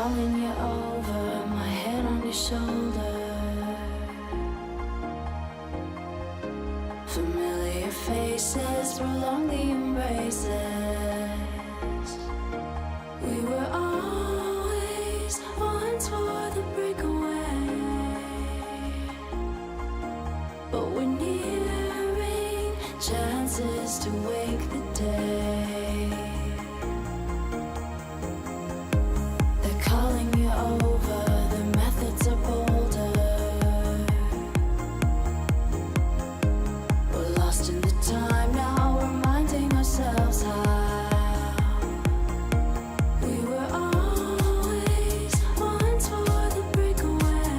calling you over, my head on your shoulder. Familiar faces, prolong the embraces. We were always on for the breakaway, but we're nearing chances to wake the day. They're calling you over, the methods are bolder. We're lost in the time now, reminding ourselves how we were always once for the breakaway,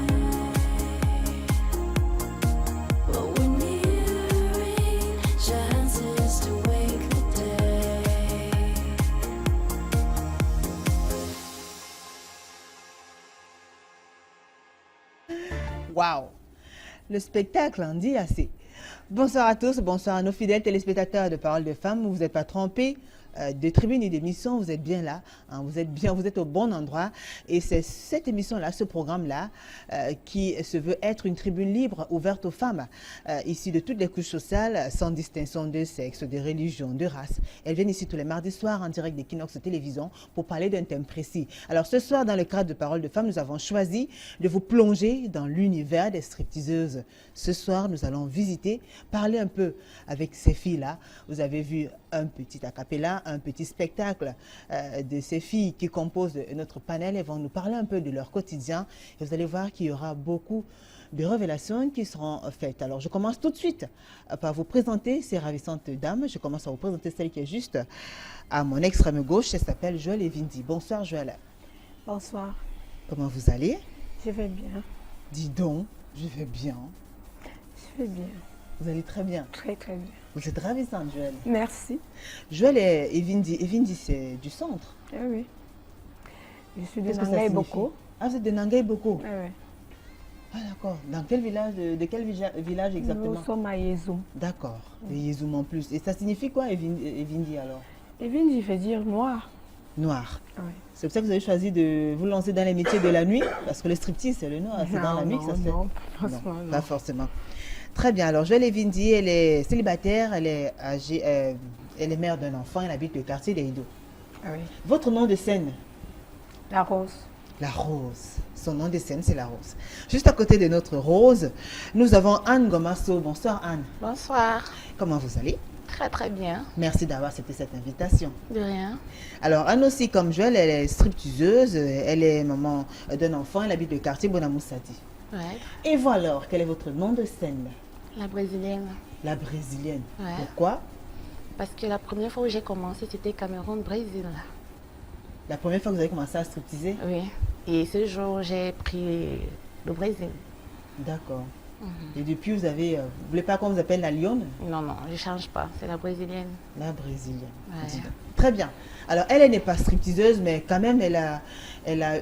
but we're nearing chances to wake the day. Waouh! Le spectacle en dit assez. Bonsoir à tous, bonsoir à nos fidèles téléspectateurs de Parole de Femmes. Vous n'êtes pas trompés de tribune et d'émission, vous êtes bien là, hein, vous êtes bien, vous êtes au bon endroit. Et c'est cette émission-là, ce programme-là, qui se veut être une tribune libre, ouverte aux femmes, ici de toutes les couches sociales, sans distinction de sexe, de religion, de race. Elles viennent ici tous les mardis soirs en direct d'Equinox Télévision pour parler d'un thème précis. Alors ce soir, dans le cadre de Parole de Femmes, nous avons choisi de vous plonger dans l'univers des stripteaseuses. Ce soir, nous allons visiter, parler un peu avec ces filles-là. Vous avez vu un petit acapella, un petit spectacle de ces filles qui composent notre panel et vont nous parler un peu de leur quotidien. Et vous allez voir qu'il y aura beaucoup de révélations qui seront faites. Alors, je commence tout de suite par vous présenter ces ravissantes dames. Je commence à vous présenter celle qui est juste à mon extrême gauche. Elle s'appelle Joël Evindi. Bonsoir, Joël. Bonsoir. Comment vous allez? Je vais bien. Dis donc, je vais bien. Je vais bien. Vous allez très bien. Très, très bien. Vous êtes ravissante, Joël. Merci. Joël est Evindi. Evindi, c'est du centre. Eh oui. Je suis de Qu'est-ce que ça Nangaï signifie? Boko. Ah, vous êtes de Nangaï Boko. Eh oui. Ah, d'accord. Dans quel village, de quel village exactement? Nous sommes à Yezoum. D'accord. De Yezoum en plus. Et ça signifie quoi, Evindi, alors? Evindi veut dire noir. Noir. Oui. C'est pour ça que vous avez choisi de vous lancer dans les métiers de la nuit? Parce que le striptease, c'est le noir. C'est dans la nuit que ça se fait? Non, franchement, non. Pas forcément. Très bien. Alors, Joël Evindi, elle est célibataire, elle est âgée, elle est mère d'un enfant, elle habite le quartier des Rideaux. Ah oui. Votre nom de scène? La rose. La Rose. Son nom de scène, c'est la Rose. Juste à côté de notre Rose, nous avons Anne Gomasso. Bonsoir, Anne. Bonsoir. Comment vous allez? Très très bien. Merci d'avoir accepté cette invitation. De rien. Alors, Anne aussi, comme Joël, elle est stripteaseuse, elle est maman d'un enfant, elle habite le quartier Bonamoussadi. Ouais. Et vous alors, quel est votre nom de scène? La brésilienne. La brésilienne. Ouais. Pourquoi? Parce que la première fois où j'ai commencé, c'était Cameroun-Brésil. La première fois que vous avez commencé à stripteaser? Oui. Et ce jour, j'ai pris le Brésil. D'accord. Et depuis, vous avez... vous voulez pas qu'on vous appelle la lionne? Non, non, je ne change pas. C'est la brésilienne. La brésilienne. Ouais. Dis donc. Très bien. Alors, elle n'est pas stripteaseuse, mais quand même, elle a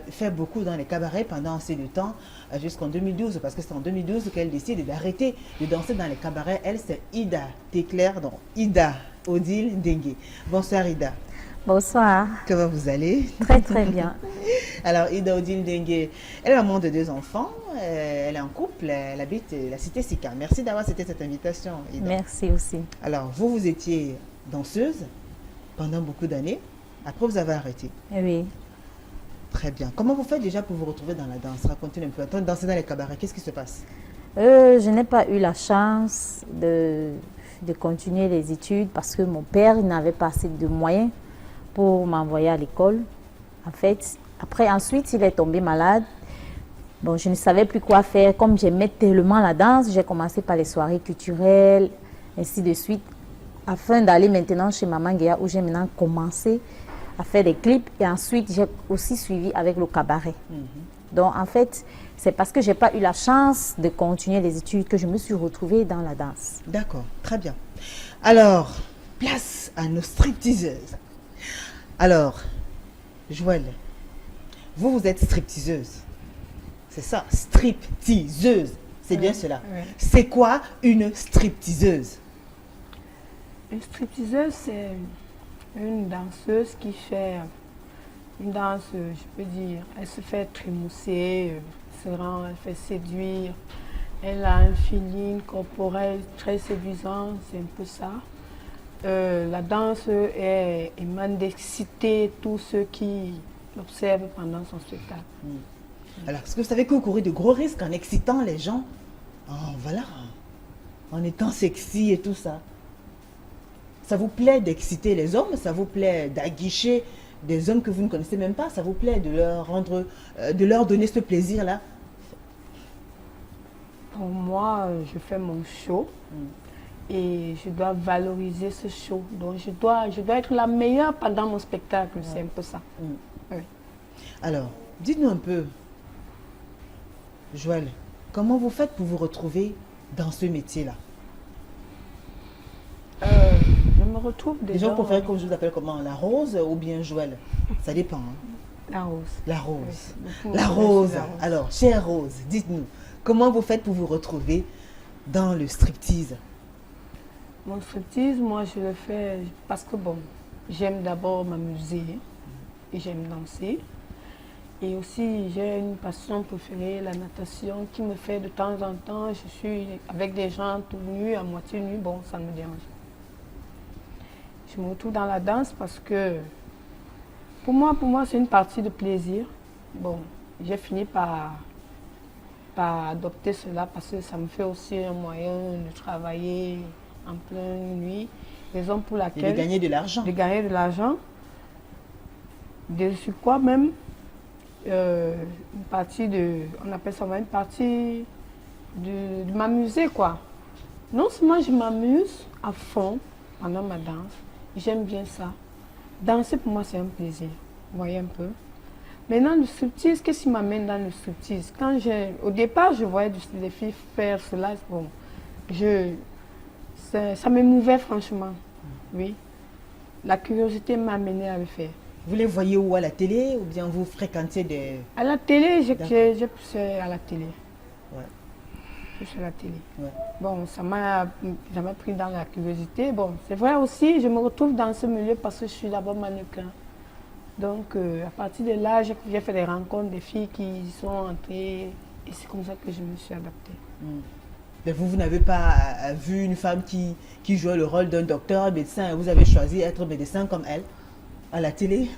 fait beaucoup dans les cabarets pendant assez de temps, jusqu'en 2012, parce que c'est en 2012 qu'elle décide d'arrêter de danser dans les cabarets. Elle, c'est Ida Téclair, donc Ida Odile Dengue. Bonsoir, Ida. Bonsoir. Comment vous allez? Très très bien. Alors, Ida Odile Dengue, elle est maman de 2 enfants, elle est en couple, elle habite la cité Sika. Merci d'avoir accepté cette invitation, Ida. Merci aussi. Alors, vous étiez danseuse pendant beaucoup d'années, après vous avez arrêté. Eh oui. Très bien. Comment vous faites déjà pour vous retrouver dans la danse? Racontez-nous un peu. En train de danser dans les cabarets, qu'est-ce qui se passe? Je n'ai pas eu la chance de continuer les études parce que mon père n'avait pas assez de moyens pour m'envoyer à l'école. En fait, ensuite, il est tombé malade. Bon, je ne savais plus quoi faire. Comme j'aimais tellement la danse, j'ai commencé par les soirées culturelles, ainsi de suite, afin d'aller maintenant chez Maman Guéa, où j'ai maintenant commencé à faire des clips. Et ensuite, j'ai aussi suivi avec le cabaret. Donc, en fait, c'est parce que je n'ai pas eu la chance de continuer les études que je me suis retrouvée dans la danse. D'accord, très bien. Alors, place à nos stripteaseuses. Alors, Joël, vous êtes stripteaseuse. C'est ça, stripteaseuse. C'est bien cela. Oui. C'est quoi une stripteaseuse? Une stripteaseuse, c'est une danseuse qui fait Une danse, je peux dire, elle se fait trémousser, elle fait séduire. Elle a un feeling corporel très séduisant, c'est un peu ça. La danse émane d'exciter tous ceux qui l'observent pendant son spectacle. Alors, est-ce que vous savez que vous courez de gros risques en excitant les gens? Voilà, en étant sexy et tout ça. Ça vous plaît d'exciter les hommes? Ça vous plaît d'aguicher des hommes que vous ne connaissez même pas? Ça vous plaît de leur rendre, de leur donner ce plaisir-là? Pour moi, je fais mon show et je dois valoriser ce show. Donc, je dois être la meilleure pendant mon spectacle. C'est un peu ça. Oui. Alors, dites-nous un peu, Joël, comment vous faites pour vous retrouver dans ce métier-là? Je me retrouve Les déjà. gens préfèrent que je vous appelle comment? La Rose ou bien Joël? Ça dépend. Hein? La rose. La Rose. Oui, La beaucoup Rose. m'appellent la rose. Alors, chère Rose, dites-nous, comment vous faites pour vous retrouver dans le striptease? Mon striptease, moi, je le fais parce que, bon, j'aime d'abord m'amuser et j'aime danser. Et aussi, j'ai une passion préférée, la natation, qui me fait de temps en temps, je suis avec des gens tout nus, à moitié nus, bon, ça ne me dérange pas. Je me retrouve dans la danse parce que, pour moi, c'est une partie de plaisir. Bon, j'ai fini par adopter cela parce que ça me fait aussi un moyen de travailler en pleine nuit, raison pour Et de laquelle gagner de l'argent. de gagner de l'argent, de quoi même une partie de, on appelle ça une partie de m'amuser quoi. Non seulement je m'amuse à fond pendant ma danse, j'aime bien ça. Danser pour moi c'est un plaisir, vous voyez un peu. Maintenant le striptease, qu'est-ce qui m'amène dans le striptease? Au départ je voyais des filles faire cela, bon, ça m'émouvait franchement, oui. La curiosité m'a amené à le faire. Vous les voyez où? À la télé ou bien vous fréquentez des... À la télé, D'accord. j'ai poussé à la télé. Ouais. Je suis à la télé. Ouais. Bon, ça m'a pris dans la curiosité. Bon, c'est vrai aussi, je me retrouve dans ce milieu parce que je suis d'abord mannequin. Donc, à partir de là, j'ai fait des rencontres des filles qui sont entrées et c'est comme ça que je me suis adaptée. Mais vous n'avez pas vu une femme qui jouait le rôle d'un docteur, un médecin, et vous avez choisi d'être médecin comme elle à la télé?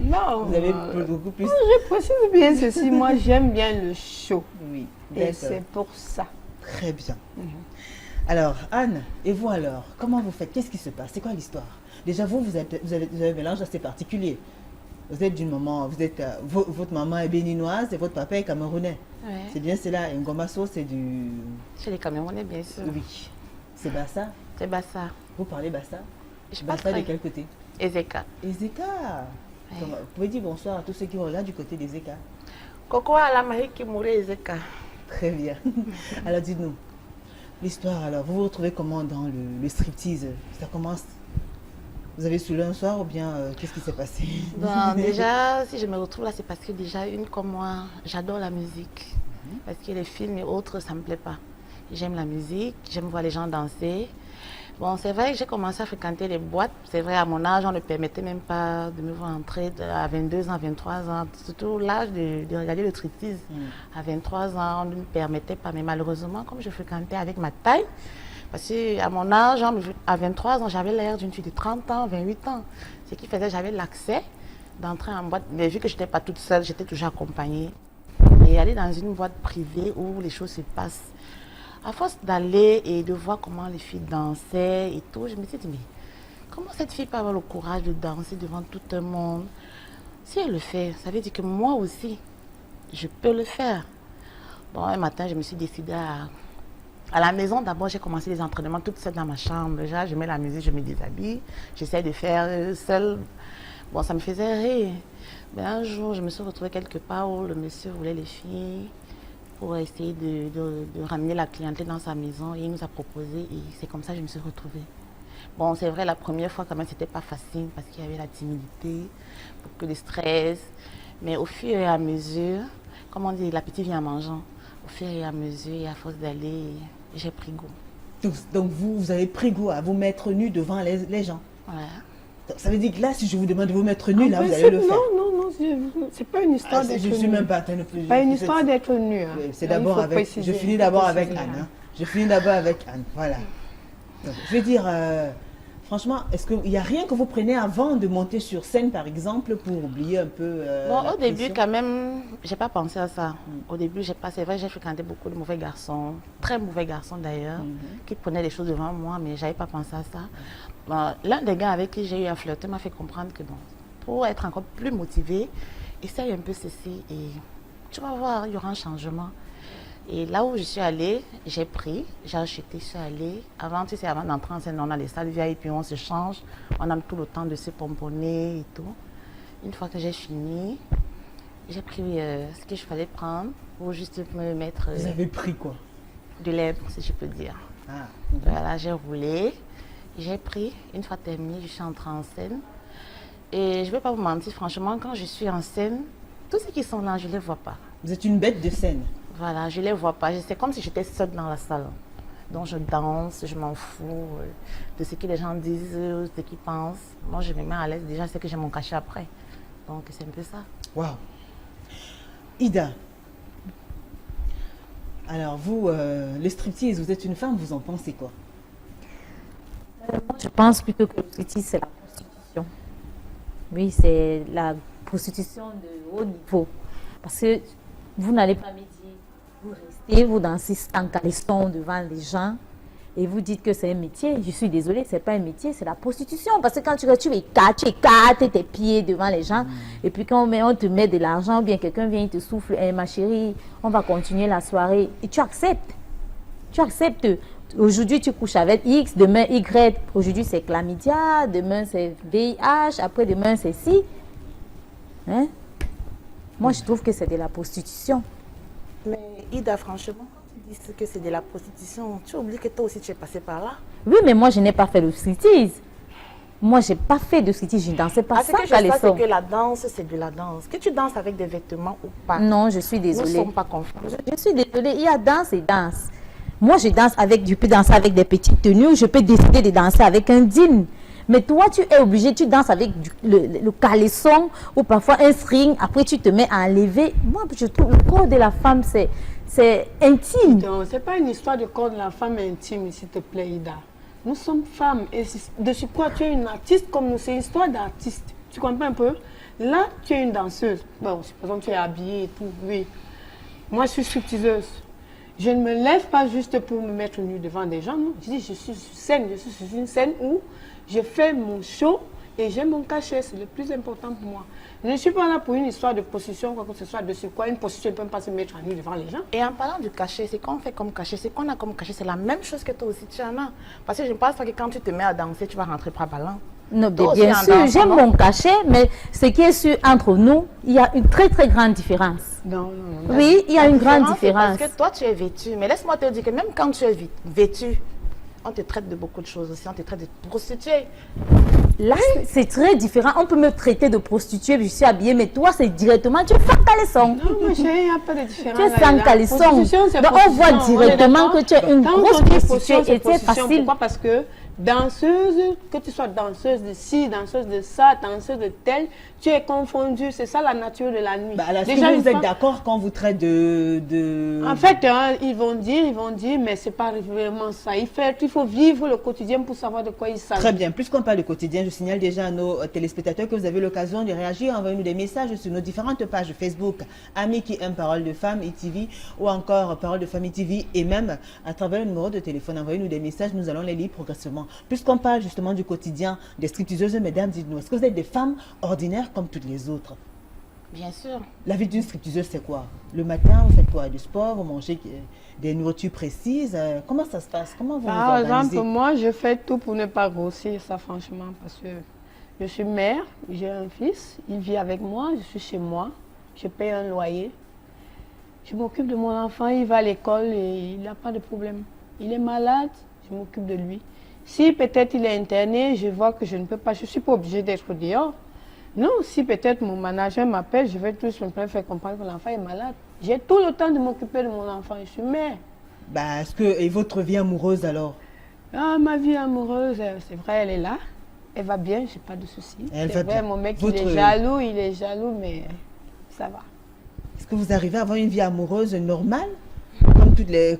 Non, Vous avez beaucoup plus... je précise bien ceci, moi j'aime bien le show. Oui, Et d'accord. c'est pour ça. Très bien. Alors, Anne, et vous alors? Comment vous faites? Qu'est-ce qui se passe? C'est quoi l'histoire? Déjà, vous avez un mélange assez particulier. Vous êtes d'une maman, votre maman est béninoise et votre papa est camerounais. Ouais. C'est bien cela. Ngomaso, c'est du... Chez les Camerounais, bien sûr. Oui. C'est Bassa. C'est Bassa. Vous parlez Bassa? Je parle Bassa de très quel côté? Ezeka. Ezeka. Ouais. Vous pouvez dire bonsoir à tous ceux qui sont là du côté d'Ezeka. Coco à la Marie qui mourait Ezeka. Très bien. Alors dites-nous, l'histoire alors, vous vous retrouvez comment dans le striptease? Ça commence, vous avez saoulé un soir ou bien qu'est-ce qui s'est passé? Bon, déjà, si je me retrouve là, c'est parce que déjà, une comme moi, j'adore la musique. Parce que les films et autres, ça ne me plaît pas. J'aime la musique, j'aime voir les gens danser. Bon, c'est vrai que j'ai commencé à fréquenter les boîtes. C'est vrai, à mon âge, on ne permettait même pas de me voir entrer à 22 ans, 23 ans. Surtout l'âge de regarder le striptease. À 23 ans, on ne me permettait pas. Mais malheureusement, comme je fréquentais avec ma taille, parce qu'à mon âge, à 23 ans, j'avais l'air d'une fille de 30 ans, 28 ans. Ce qui faisait que j'avais l'accès d'entrer en boîte. Mais vu que je n'étais pas toute seule, j'étais toujours accompagnée. Et aller dans une boîte privée où les choses se passent. À force d'aller et de voir comment les filles dansaient et tout, je me suis dit, mais comment cette fille peut avoir le courage de danser devant tout le monde? Si elle le fait, ça veut dire que moi aussi, je peux le faire. Bon, un matin, je me suis décidée à la maison. D'abord, j'ai commencé les entraînements toute seule dans ma chambre. Déjà, je mets la musique, je me déshabille. J'essaie de faire seule. Bon, ça me faisait rire. Mais un jour, je me suis retrouvée quelque part où le monsieur voulait les filles pour essayer de ramener la clientèle dans sa maison. Et il nous a proposé et c'est comme ça que je me suis retrouvée. Bon, c'est vrai, la première fois, quand même, c'était pas facile parce qu'il y avait la timidité, beaucoup de stress. Mais au fur et à mesure, comme on dit, l'appétit vient en mangeant. Au fur et à mesure, et à force d'aller, j'ai pris goût. Donc vous avez pris goût à vous mettre nu devant les gens. Ouais. Donc, ça veut dire que là, si je vous demande de vous mettre nu, En là, vous principe, allez le faire. non, c'est pas une histoire d'être Je nue. suis même pas en train de plus. Pas une histoire d'être nue. Hein. C'est Donc, d'abord faut avec. préciser, Je finis faut d'abord avec préciser, Anne. hein. Hein. Je finis d'abord avec Anne. Voilà. Donc, je veux dire, franchement, est-ce qu'il n'y a rien que vous prenez avant de monter sur scène, par exemple, pour oublier un peu Bon, la au début, pression? quand même, j'ai pas pensé à ça. Au début, c'est vrai, j'ai fréquenté beaucoup de mauvais garçons, très mauvais garçons d'ailleurs, qui prenaient les choses devant moi, mais j'avais pas pensé à ça. Bon, l'un des gars avec qui j'ai eu à flirter m'a fait comprendre que bon, pour être encore plus motivé, essaye un peu ceci et tu vas voir, il y aura un changement. Et là où je suis allée, j'ai pris, j'ai acheté, je suis allée. Avant, tu sais, avant d'entrer en scène, on a les salles VIP, on se change, on a tout le temps de se pomponner et tout. Une fois que j'ai fini, j'ai pris ce que je fallait prendre pour juste me mettre Vous avez pris quoi? de lèvres, si je peux dire. Ah. Voilà, j'ai roulé, j'ai pris. Une fois terminé, je suis entrée en scène. Et je ne vais pas vous mentir, franchement, quand je suis en scène, tous ceux qui sont là, je ne les vois pas. Vous êtes une bête de scène. Voilà, je ne les vois pas. C'est comme si j'étais seule dans la salle. Donc je danse, je m'en fous de ce que les gens disent, de ce qu'ils pensent. Moi, je me mets à l'aise. Déjà, c'est que j'ai mon cachet après. Donc c'est un peu ça. Waouh. Ida. Alors vous, le striptease, vous êtes une femme, vous en pensez quoi? Je pense plutôt que le striptease, c'est la prostitution. Oui, c'est la prostitution de haut niveau. Parce que vous n'allez pas me dire, vous restez, vous dansez en caleçon devant les gens et vous dites que c'est un métier. Je suis désolée, c'est pas un métier, c'est la prostitution. Parce que quand tu écartes tes pieds devant les gens et puis quand on te met de l'argent ou bien quelqu'un vient et te souffle, eh, ma chérie, on va continuer la soirée et tu acceptes. Tu acceptes. Aujourd'hui, tu couches avec X, demain Y. Aujourd'hui, c'est chlamydia, demain, c'est VIH, après demain, c'est ci. Hein? Moi, je trouve que c'est de la prostitution. Mais Ida, franchement, quand tu dis que c'est de la prostitution, tu oublies que toi aussi tu es passé par là. Oui, mais moi, je n'ai pas fait de striptease. Moi, je n'ai pas fait de striptease. Je ne dansais pas Parce sans que je sais caleçon. que la danse, c'est de la danse. Que tu danses avec des vêtements ou pas, Non, je suis nous ne désolée. sommes pas conformes. Je suis désolée. Il y a danse et danse. Moi, je peux danser avec des petites tenues ou je peux décider de danser avec un jean. Mais toi, tu es obligé, tu danses avec le caleçon ou parfois un string. Après, tu te mets à enlever. Moi, je trouve le corps de la femme, c'est intime. Donc, c'est pas une histoire de corps de la femme intime, s'il te plaît, Ida. Nous sommes femmes et de sur quoi tu es une artiste comme nous, c'est une histoire d'artiste. Tu comprends un peu? Là, tu es une danseuse. Bon, supposons que tu es habillée et tout, oui. Moi, je suis stripteaseuse. Je ne me lève pas juste pour me mettre nue devant des gens, non. Je dis, je suis sur scène, je suis sur une scène où je fais mon show et j'ai mon cachet, c'est le plus important pour moi. Je ne suis pas là pour une histoire de prostitution, quoi que ce soit, de sur quoi une prostitution ne peut pas se mettre à nu devant les gens. Et en parlant du cachet, c'est qu'on fait comme cachet, c'est qu'on a comme cachet, c'est la même chose que toi aussi tu en as. Parce que je ne pense pas que quand tu te mets à danser, tu vas rentrer par ballon. Non, Toi bien aussi, en sûr, dansant, j'ai non? mon cachet, mais ce qui est sûr entre nous, il y a une très très grande différence. Non, non, non. Oui, il y a une grande C'est différence. parce que toi, tu es vêtue. Mais laisse-moi te dire que même quand tu es vêtue, on te traite de beaucoup de choses aussi. On te traite de prostituée. Là, c'est très différent. On peut me traiter de prostituée, je suis habillée, mais toi, c'est directement, tu es sans caleçon. Non, moi, il n'y a pas de différence. Tu es là, sans là. caleçon. Prostitution, c'est Donc, on voit prostitution, on est directement d'accord? que tu es une Quand grosse on dit prostituée prostitution, c'est et c'est prostitution. facile. Pourquoi? Parce que danseuse, que tu sois danseuse de ci, danseuse de ça, danseuse de tel, tu es confondue. C'est ça la nature de la nuit. Bah, alors, est-ce Déjà, que une vous êtes fois- d'accord quand vous traite de... En fait, hein, ils vont dire, mais c'est pas vraiment ça. Il faut vivre le quotidien pour savoir de quoi il s'agit. Très bien. Puisqu'on parle de quotidien, je signale déjà à nos téléspectateurs que vous avez l'occasion de réagir. Envoyez-nous des messages sur nos différentes pages Facebook. Amis qui aiment Parole de Femme ITV ou encore Parole de Femme ITV et même à travers le numéro de téléphone. Envoyez-nous des messages, nous allons les lire progressivement. Puisqu'on parle justement du quotidien des stripteaseuses, mesdames, dites-nous, est-ce que vous êtes des femmes ordinaires comme toutes les autres? Bien sûr. La vie d'une stripteaseuse, c'est quoi? Le matin, vous faites quoi? Du sport, vous mangez des nourritures précises? Comment ça se passe? Comment vous vous Par organisez? exemple, moi, je fais tout pour ne pas grossir, ça franchement, parce que je suis mère, j'ai un fils, il vit avec moi, je suis chez moi, je paye un loyer. Je m'occupe de mon enfant, il va à l'école et il n'a pas de problème. Il est malade, je m'occupe de lui. Si peut-être il est interné, je vois que je ne peux pas, je ne suis pas obligée d'être dehors. Non, si peut-être mon manager m'appelle, je vais tout simplement faire comprendre que l'enfant est malade. J'ai tout le temps de m'occuper de mon enfant, je suis mère. Bah, est-ce que, et votre vie amoureuse alors? Ah, ma vie amoureuse, c'est vrai, elle est là. Elle va bien, j'ai pas de soucis. Elle C'est va vrai, bien. mon mec, Votre- il est jaloux, mais ça va. Est-ce que vous arrivez à avoir une vie amoureuse normale,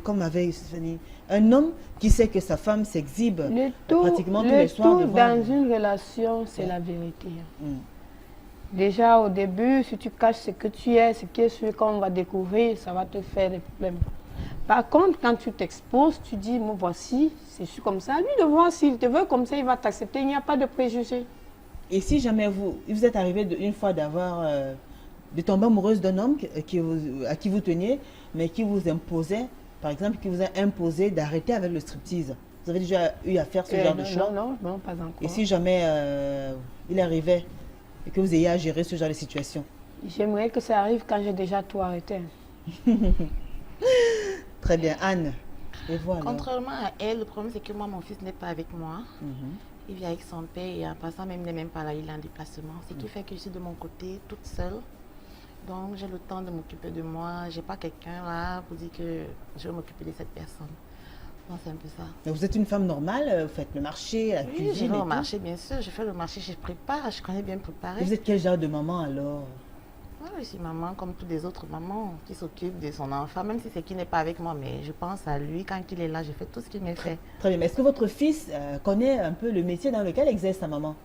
comme avec Stéphanie, un homme qui sait que sa femme s'exhibe pratiquement tous les soirs devant dans une relation, c'est la vérité. Mm. Déjà au début, si tu caches ce que tu es, ce qui est sûr qu'on va découvrir, ça va te faire des problèmes. Par contre, quand tu t'exposes, tu dis, moi voici, c'est sûr comme ça. Lui de voir, s'il te veut comme ça, il va t'accepter, il n'y a pas de préjugés. Et si jamais vous êtes arrivé une fois de tomber amoureuse d'un homme à qui vous teniez, mais qui vous imposait, par exemple, qui vous a imposé d'arrêter avec le striptease. Vous avez déjà eu à faire ce genre de choses? Non, pas encore. Et si jamais il arrivait et que vous ayez à gérer ce genre de situation? J'aimerais que ça arrive quand j'ai déjà tout arrêté. Très bien. Anne, et voilà. Contrairement à elle, le problème c'est que moi, mon fils n'est pas avec moi. Mhm. Il vit avec son père et en passant même, il n'est même pas là, il est en déplacement. Ce qui fait que je suis de mon côté, toute seule. Donc j'ai le temps de m'occuper de moi. Je n'ai pas quelqu'un là pour dire que je vais m'occuper de cette personne. Donc c'est un peu ça. Mais vous êtes une femme normale, vous faites le marché, la Oui, cuisine je vais et au tout. marché, bien sûr. Je fais le marché, je prépare, je connais bien préparer. Vous êtes quel genre de maman alors? Oui, je suis maman comme toutes les autres mamans qui s'occupent de son enfant, même si c'est qui n'est pas avec moi, mais je pense à lui quand il est là, je fais tout ce qu'il me fait. Très bien. Mais est-ce que votre fils connaît un peu le métier dans lequel exerce sa maman?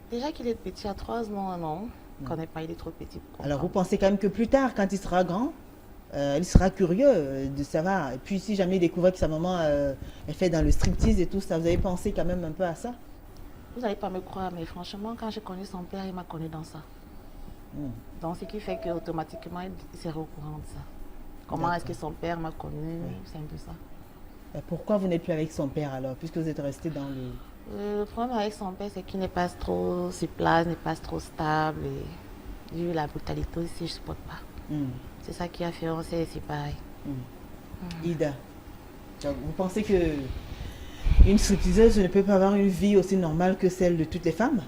Déjà qu'il est petit, à 3 ans, non, il ne connaît pas, il est trop petit pour Alors vous comprendre. pensez quand même que plus tard, quand il sera grand, il sera curieux de savoir. Et puis si jamais il découvre que sa maman est fait dans le striptease et tout ça, vous avez pensé quand même un peu à ça? Vous n'allez pas me croire, mais franchement, quand j'ai connu son père, il m'a connu dans ça. Donc, ce qui fait qu'automatiquement, il serait au courant de ça. Comment est-ce que son père m'a connu? C'est un peu ça. Pourquoi vous n'êtes plus avec son père alors, puisque vous êtes resté dans le... Le problème avec son père, c'est qu'il n'est pas trop sur place, n'est pas trop stable. Et vu la brutalité aussi, je ne supporte pas. C'est ça qui a fait, on s'est séparés. Ida, donc, vous pensez que une stripteaseuse ne peut pas avoir une vie aussi normale que celle de toutes les femmes?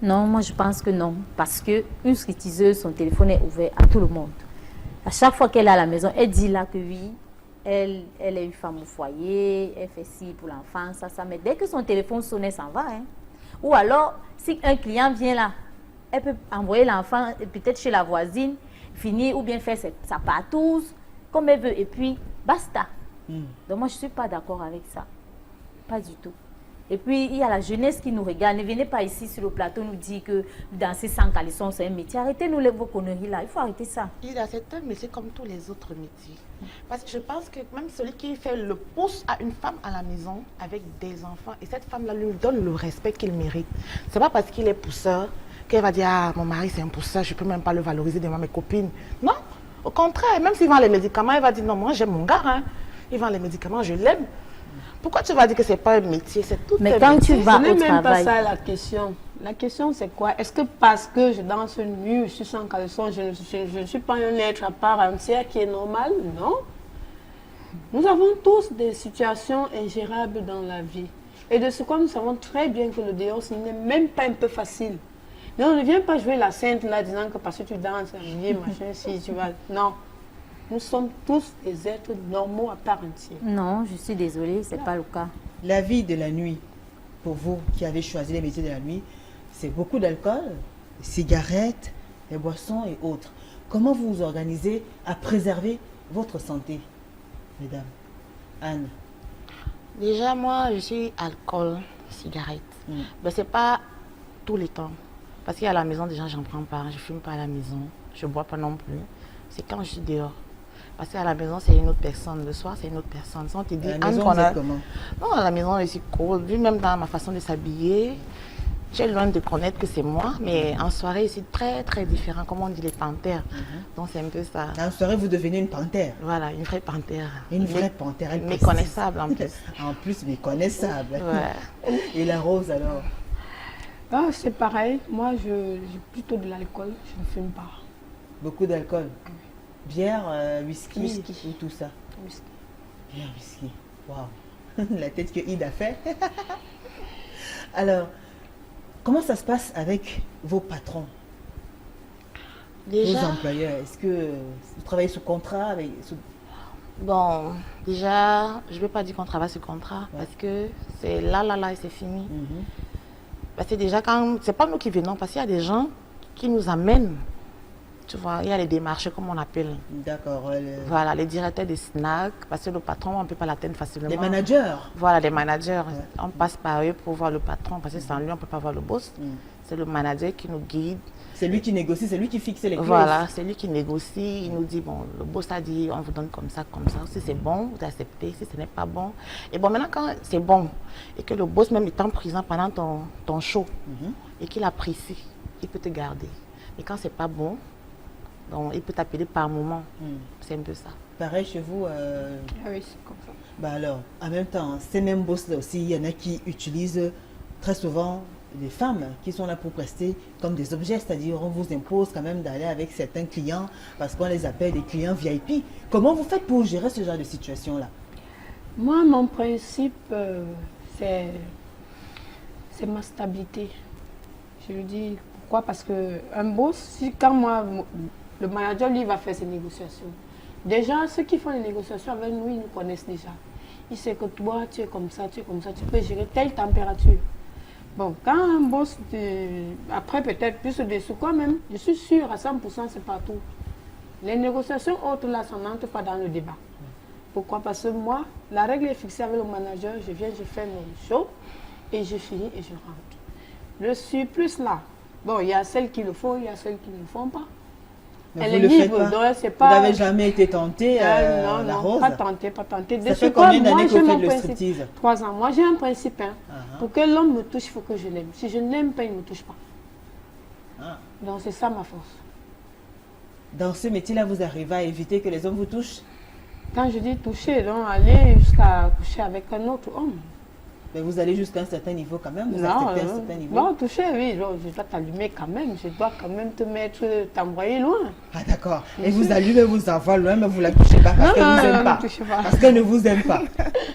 Non, moi je pense que non. Parce qu'une stripteaseuse, son téléphone est ouvert à tout le monde. À chaque fois qu'elle est à la maison, elle dit là que oui, elle est une femme au foyer, elle fait ci pour l'enfant, ça. Mais dès que son téléphone sonne, elle s'en va. Hein. Ou alors, si un client vient là, elle peut envoyer l'enfant peut-être chez la voisine, finir ou bien faire sa partouze, comme elle veut. Et puis, basta. Donc moi, je ne suis pas d'accord avec ça. Pas du tout. Et puis, il y a la jeunesse qui nous regarde. Ne venez pas ici sur le plateau nous dire que danser sans caleçon, c'est un métier. Arrêtez-nous vos conneries là. Il faut arrêter ça. C'est un métier comme tous les autres métiers. Parce que je pense que même celui qui fait le pouce à une femme à la maison avec des enfants, et cette femme-là lui donne le respect qu'il mérite. C'est pas parce qu'il est pousseur qu'elle va dire « Ah, mon mari c'est un pousseur, je ne peux même pas le valoriser devant mes copines. » Non, au contraire, même s'il vend les médicaments, elle va dire « Non, moi j'aime mon gars, hein. Il vend les médicaments, je l'aime. » Pourquoi tu vas dire que ce n'est pas un métier? C'est tout Mais un quand métier. tu vas Ce n'est au même pas travail, ça la question. La question c'est quoi? Est-ce que parce que je danse nu, je suis sans caleçon, je ne suis pas un être à part entière qui est normal? Non. Nous avons tous des situations ingérables dans la vie. Et de ce quoi nous savons très bien que le dehors, ce n'est même pas un peu facile. Mais on ne vient pas jouer la sainte là disant que parce que tu danses, machin, si tu vas... Non. Nous sommes tous des êtres normaux à part entière. non, je suis désolée, ce n'est pas le cas. La vie de la nuit, pour vous qui avez choisi les métiers de la nuit, c'est beaucoup d'alcool, des cigarettes, des boissons et autres. Comment vous vous organisez à préserver votre santé, mesdames? Anne? Déjà, moi, je suis alcool, cigarette. Mais ce n'est pas tous les temps. Parce qu'à la maison, déjà, j'en prends pas. Je ne fume pas à la maison. Je ne bois pas non plus. C'est quand je suis dehors. Parce qu'à la maison, c'est une autre personne. Le soir, c'est une autre personne. Si on te dit, À la Anne, maison, qu'on vous a... êtes comment? Non, à la maison, je suis cool. Vu même dans ma façon de s'habiller, j'ai loin de connaître que c'est moi. Mais en soirée, je suis très, très différent. Comme on dit, les panthères. Donc, c'est un peu ça. En soirée, vous devenez une panthère. Voilà, une vraie panthère. Une vraie panthère. elle précise. Méconnaissable en plus. En plus, méconnaissable. Ouais. Et la rose alors? Ah, c'est pareil. Moi, j'ai plutôt de l'alcool. Je ne fume pas. Beaucoup d'alcool. Bière, whisky, Whisky. ou tout ça? Whisky. Bière, whisky. Waouh. La tête que Ida fait. Alors, comment ça se passe avec vos patrons, Déjà, vos employeurs? Est-ce que vous travaillez sous contrat avec, bon, déjà, je ne vais pas dire qu'on travaille sur contrat parce que c'est là et c'est fini. Parce que déjà, quand c'est pas nous qui venons, parce qu'il y a des gens qui nous amènent. Tu vois, il y a les démarchés, comme on appelle. D'accord. Voilà, les directeurs des snacks, parce que le patron, on ne peut pas l'atteindre facilement. Les managers. Voilà, les managers. On passe par eux pour voir le patron, parce que sans lui, on ne peut pas voir le boss. C'est le manager qui nous guide. C'est lui qui négocie, c'est lui qui fixe les clauses. Voilà, c'est lui qui négocie. Il nous dit, bon, le boss a dit, on vous donne comme ça, comme ça. Si c'est bon, vous acceptez. Si ce n'est pas bon. Et bon, maintenant, quand c'est bon, et que le boss même est en prison pendant ton show, et qu'il apprécie, il peut te garder. Et quand c'est pas bon, donc, il peut t'appeler par moment. C'est un peu ça. Pareil chez vous. Ah oui, c'est comme ça. Bah alors, en même temps, ces mêmes boss-là aussi, il y en a qui utilisent très souvent les femmes qui sont là pour prester comme des objets, c'est-à-dire on vous impose quand même d'aller avec certains clients parce qu'on les appelle des clients VIP. Comment vous faites pour gérer ce genre de situation-là? Moi, mon principe, c'est ma stabilité. Je le dis pourquoi? Parce qu'un boss, si quand moi, le manager, lui, va faire ses négociations. Déjà, ceux qui font les négociations avec nous, ils nous connaissent déjà. Ils savent que toi, tu es comme ça, tu peux gérer telle température. Bon, quand un boss, après peut-être plus de sous quand même, je suis sûre à 100%, c'est partout. Les négociations autres là, ça n'entre pas dans le débat. Pourquoi? Parce que moi, la règle est fixée avec le manager, je viens, je fais mon show et je finis et je rentre. Le surplus là, bon, il y a celles qui le font, il y a celles qui ne le font pas. Mais Elle vous est le faites libre, pas. donc c'est Vous pas... n'avez jamais été tenté, non, la non, Rose? pas tenté, pas tenté. Ça fait combien d'années que vous faites le striptease? 3 ans. Moi, j'ai un principe. Hein. Pour que l'homme me touche, il faut que je l'aime. Si je ne l'aime pas, il ne me touche pas. Donc, c'est ça ma force. Dans ce métier-là, vous arrivez à éviter que les hommes vous touchent? Quand je dis toucher, donc aller jusqu'à coucher avec un autre homme. Mais vous allez jusqu'à un certain niveau quand même? Vous Non, acceptez un certain niveau? bon, toucher, oui, je dois t'allumer quand même. Je dois quand même t'envoyer loin. Ah d'accord. Et vous allumez, vous envoie loin, mais vous ne la touchez pas parce qu'elle ne vous aime pas. touchez pas. Parce qu'elle ne vous aime pas.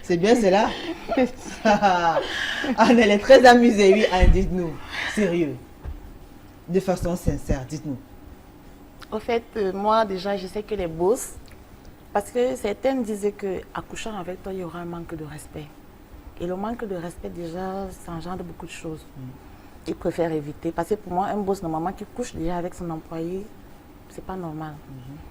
C'est bien cela? Anne, elle est très amusée, oui. Anne, dites-nous, sérieux. De façon sincère, dites-nous. Au fait, moi, déjà, je sais que les boss, parce que certaines disaient qu'en couchant avec toi, il y aura un manque de respect. Et le manque de respect, déjà, ça engendre beaucoup de choses. Ils préfèrent éviter. Parce que pour moi, un boss, normalement, qui couche déjà avec son employé, c'est pas normal.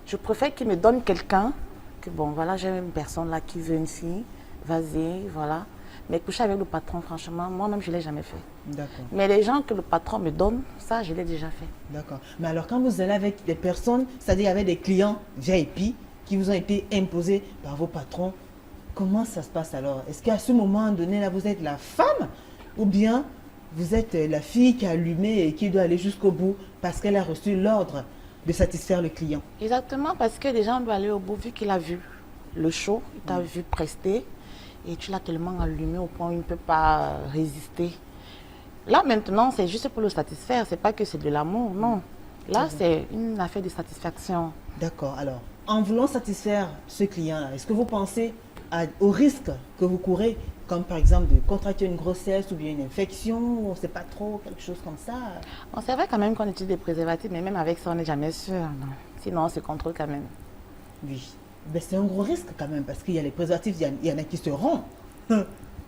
Je préfère qu'il me donne quelqu'un, que bon, voilà, j'ai une personne là qui veut une fille, vas-y, voilà. Mais coucher avec le patron, franchement, moi-même, je ne l'ai jamais fait. D'accord. Mais les gens que le patron me donne, ça, je l'ai déjà fait. D'accord. Mais alors, quand vous allez avec des personnes, c'est-à-dire avec des clients VIP qui vous ont été imposés par vos patrons, comment ça se passe alors? Est-ce qu'à ce moment donné, là, vous êtes la femme ou bien vous êtes la fille qui a allumé et qui doit aller jusqu'au bout parce qu'elle a reçu l'ordre de satisfaire le client? Exactement, parce que les gens doivent aller au bout, vu qu'il a vu le show, il t'a vu prester, et tu l'as tellement allumé au point où il ne peut pas résister. Là, maintenant, c'est juste pour le satisfaire, c'est pas que c'est de l'amour, non. Là, c'est une affaire de satisfaction. D'accord. Alors, en voulant satisfaire ce client-là, est-ce que vous pensez au risque que vous courez, comme par exemple de contracter une grossesse ou bien une infection, ou on ne sait pas trop, quelque chose comme ça? Bon, c'est vrai quand même qu'on utilise des préservatifs, mais même avec ça, on n'est jamais sûr. Non. Sinon, on se contrôle quand même. Oui. Ben, c'est un gros risque quand même, parce qu'il y a les préservatifs, il y en a qui se rompent.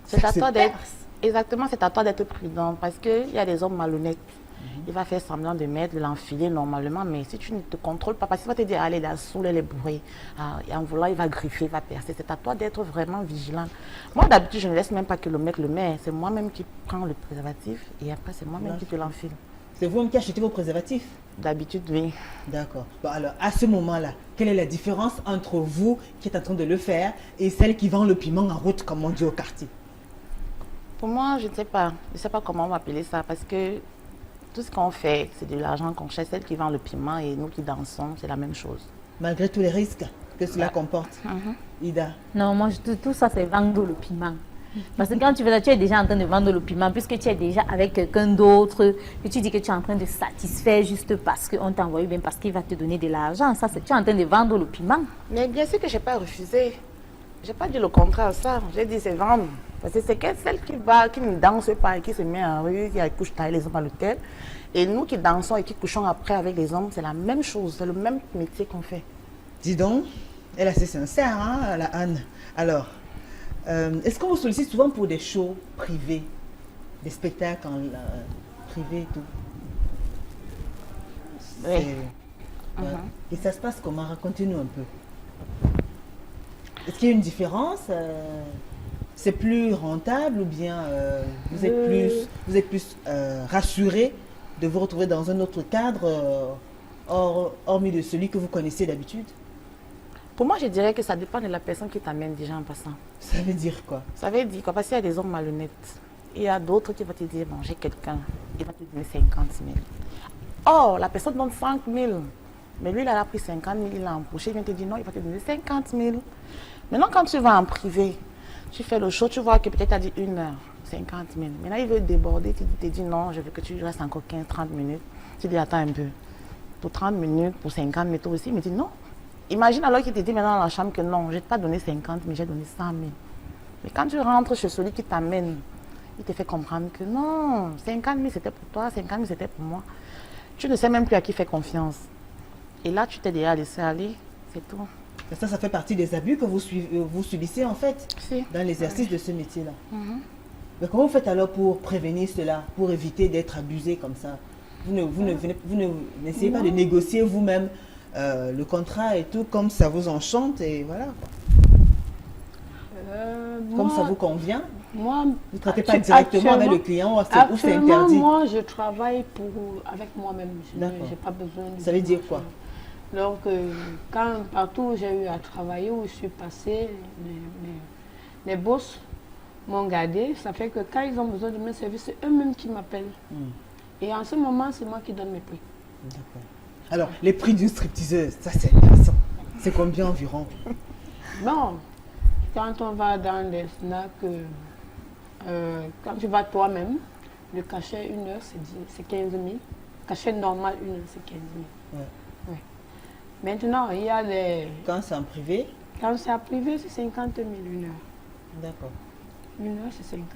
C'est à toi d'être... Exactement, c'est à toi d'être prudent, parce qu'il y a des hommes malhonnêtes. Il va faire semblant de mettre, de l'enfiler normalement, mais si tu ne te contrôles pas, parce qu'il va te dire, allez, là, saouler les bruits, et en voulant, il va griffer, il va percer. C'est à toi d'être vraiment vigilant. Moi, d'habitude, je ne laisse même pas que le mec le met. C'est moi-même qui prends le préservatif, et après, c'est moi-même qui te l'enfile. C'est vous-même qui achetez vos préservatifs? D'habitude, oui. D'accord. Bon, alors, à ce moment-là, quelle est la différence entre vous qui êtes en train de le faire et celle qui vend le piment en route, comme on dit au quartier? Pour moi, je ne sais pas. Je ne sais pas comment on va appeler ça, parce que tout ce qu'on fait, c'est de l'argent qu'on cherche. Celle qui vend le piment et nous qui dansons, c'est la même chose. Malgré tous les risques que cela comporte. Ida? Non, moi, tout ça, c'est vendre le piment. Parce que quand tu fais ça, tu es déjà en train de vendre le piment, puisque tu es déjà avec quelqu'un d'autre, et tu dis que tu es en train de satisfaire juste parce qu'on t'a envoyé, bien parce qu'il va te donner de l'argent. Ça, c'est tu es en train de vendre le piment. Mais bien sûr que je n'ai pas refusé. Je n'ai pas dit le contraire à ça. J'ai dit c'est vendre. Parce que c'est celle qui ne danse pas et qui se met en rue, qui couche tailler les hommes à l'hôtel. Et nous qui dansons et qui couchons après avec les hommes, c'est la même chose. C'est le même métier qu'on fait. Dis donc, elle est assez sincère, hein, la Anne. Alors, est-ce qu'on vous sollicite souvent pour des shows privés? des spectacles en privé et tout. Oui. Ouais. Et ça se passe comment? Racontez-nous un peu. Est-ce qu'il y a une différence? C'est plus rentable ou bien vous êtes plus rassuré de vous retrouver dans un autre cadre hormis de celui que vous connaissez d'habitude? Pour moi, je dirais que ça dépend de la personne qui t'amène déjà en passant. Ça veut dire quoi? Ça veut dire quoi? Parce qu'il y a des hommes malhonnêtes. Il y a d'autres qui vont te dire, bon, j'ai quelqu'un, il va te donner 50 000. Oh, la personne donne 5 000. Mais lui, il a pris 50 000, il l'a empoché, il vient te dire non, il va te donner 50 000. Maintenant, quand tu vas en privé, tu fais le show, tu vois que peut-être tu as dit 1 heure, 50 000. Maintenant, il veut déborder, tu te dis non, je veux que tu restes encore 15-30 minutes. Tu dis attends un peu. Pour 30 minutes, pour 50 000, toi aussi, il me dit non. Imagine alors qu'il te dit maintenant dans la chambre que non, je ne t'ai pas donné 50 000, j'ai donné 100 000. Mais quand tu rentres chez celui qui t'amène, il te fait comprendre que non, 50 000 c'était pour toi, 50 000 c'était pour moi. Tu ne sais même plus à qui faire confiance. Et là, tu t'es déjà laissé aller, c'est tout. Et ça fait partie des abus que vous subissez en fait Si. dans l'exercice de ce métier-là. Mais comment vous faites alors pour prévenir cela, pour éviter d'être abusé comme ça? Vous n'essayez pas de négocier vous-même le contrat et tout comme ça vous enchante et voilà quoi. Comme ça vous convient? Moi, Vous ne traitez pas directement avec le client ou c'est interdit? Moi, je travaille avec moi-même. Je D'accord. n'ai pas besoin de... Ça veut dire quoi? Donc, partout où j'ai eu à travailler, où je suis passée, les boss m'ont gardé. Ça fait que quand ils ont besoin de mes services, c'est eux-mêmes qui m'appellent. Et en ce moment, c'est moi qui donne mes prix. D'accord. Alors, les prix d'une stripteaseuse, ça c'est intéressant. C'est combien environ? Bon, quand on va dans des snacks, quand tu vas toi-même, le cachet 1 heure, c'est 15 000. Cachet normal 1 heure, c'est 15 000. Ouais. Ouais. Maintenant, il y a les... Quand c'est en privé? Quand c'est en privé, c'est 50 000 1 heure. D'accord. 1 heure, c'est 50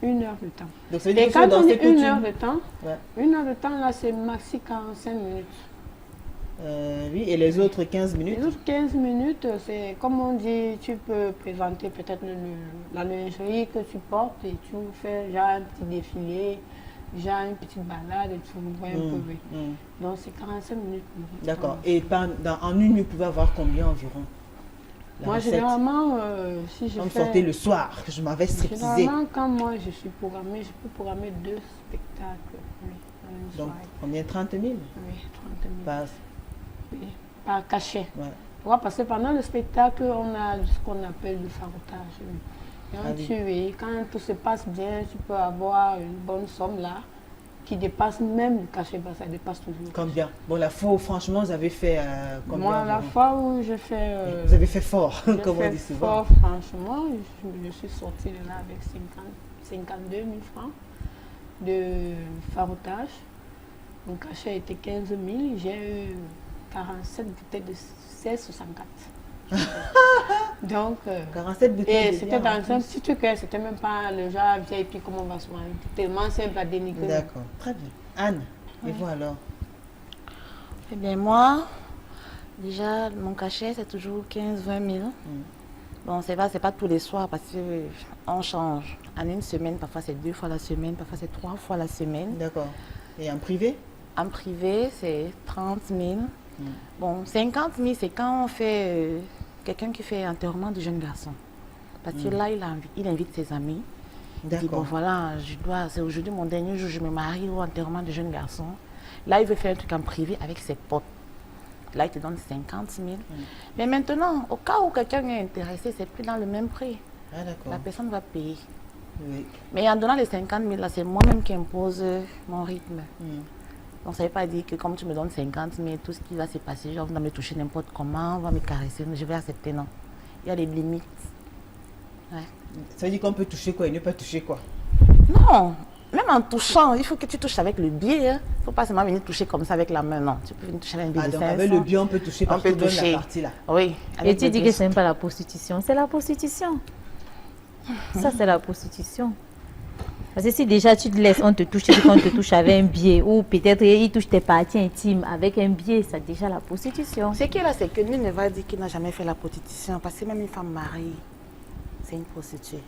Ouais. 000. 1 heure de temps. Donc ça veut dire Et que quand vous on dit dansez toute 1 heure de temps, Ouais. 1 heure de temps, là, c'est maxi 45 minutes. Oui, et les autres 15 minutes? Les autres 15 minutes, c'est comme on dit, tu peux présenter peut-être la lingerie que tu portes et tu fais genre un petit défilé, genre une petite balade et tu vois un peu. Oui. Donc c'est 45 minutes. D'accord. Et en une nuit, vous pouvez avoir combien environ? La Moi, recette? généralement, si je Quand vous fais... sortez le soir, que je m'avais stripteasé. Généralement, quand moi je suis programmée, je peux programmer 2 spectacles. Oui, en une Donc, soirée. combien? 30 000? Oui, 30 000. Pas- Oui, par cachet. Ouais. Tu vois, parce que pendant le spectacle, on a ce qu'on appelle le farotage. Oui. Quand, Ah oui. quand tout se passe bien, tu peux avoir une bonne somme là, qui dépasse même le cachet bas, ça dépasse toujours. le Combien? Bon, la fois où franchement, vous avez fait cachet. combien Moi, la environ? fois où je fais... Vous avez fait fort, je comme on fais dit souvent. fort, franchement, je suis sortie de là avec 52 000 francs de farotage. Mon cachet était 15 000, j'ai eu 47 bouteilles de 16,64. Donc, 47 bouteilles et de c'était bière, en dans un plus. petit truc, c'était même pas le genre VIP comme on va souvent. Tellement simple à dénigrer. D'accord, très bien. Anne, et vous alors? Eh bien, moi, déjà, mon cachet, c'est toujours 15-20 000. Bon, c'est pas tous les soirs parce qu'on change. En une semaine, parfois c'est 2 fois la semaine, parfois c'est 3 fois la semaine. D'accord. Et en privé? En privé, c'est 30 000. Bon, 50 000, c'est quand on fait quelqu'un qui fait enterrement de jeune garçon. Parce que là, il invite ses amis. Il dit, bon D'accord. voilà, c'est aujourd'hui mon dernier jour, je me marie au enterrement de jeune garçon. Là, il veut faire un truc en privé avec ses potes. Là, il te donne 50 000. Mais maintenant, au cas où quelqu'un est intéressé, c'est plus dans le même prix. Ah d'accord. La personne va payer. Oui. Mais en donnant les 50 000, là, c'est moi-même qui impose mon rythme. Donc, ça ne veut pas dire que comme tu me donnes 50 000, tout ce qui va se passer, genre, on va me toucher n'importe comment, on va me caresser, je vais accepter, non. Il y a des limites. Ouais. Ça veut dire qu'on peut toucher quoi et ne pas toucher quoi? Non, même en touchant, il faut que tu touches avec le biais. Il ne faut pas seulement venir toucher comme ça avec la main, non. Tu peux venir toucher avec un biais Ah de donc 500. avec le biais, on peut toucher On partout peut dans toucher. la partie là. Oui. Et avec tu le dis que biais. ce n'est pas la prostitution. C'est la prostitution. Ça, c'est la prostitution. Parce que si déjà tu te laisses, on te touche, tu dis qu'on te touche avec un biais, ou peut-être il touche tes parties intimes avec un biais, c'est déjà la prostitution. Ce qui est là, c'est que lui ne va dire qu'il n'a jamais fait la prostitution, parce que même une femme mariée, c'est une prostituée.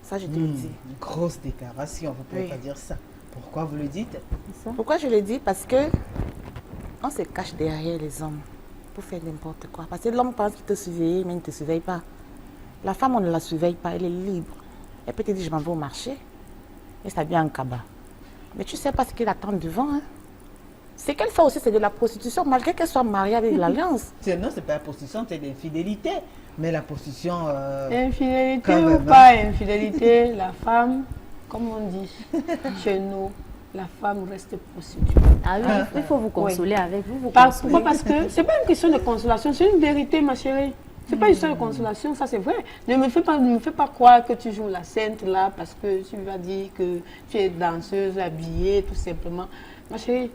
Ça, je te le dis. Une grosse déclaration, vous ne pouvez Oui. pas dire ça. Pourquoi vous le dites? Pourquoi je le dis? Parce que on se cache derrière les hommes pour faire n'importe quoi. Parce que l'homme pense qu'il te surveille, mais il ne te surveille pas. La femme, on ne la surveille pas, elle est libre. Elle peut te dire, je m'en vais au marché, et ça vient en cabas. Mais tu ne sais pas ce qu'elle attend devant. Hein. Ce qu'elle fait aussi, c'est de la prostitution, malgré qu'elle soit mariée avec l'Alliance. Non, c'est pas la prostitution, c'est l'infidélité. Mais la prostitution... Infidélité quand ou même, pas infidélité, la femme, comme on dit chez nous, la femme reste prostituée. Ah oui, il faut vous consoler avec vous. Pourquoi? Parce que c'est pas une question de consolation, c'est une vérité, ma chérie. C'est pas une histoire de consolation, ça c'est vrai. Ne me fais pas croire que tu joues la sainte là parce que tu vas dire que tu es danseuse, habillée, tout simplement. Ma chérie,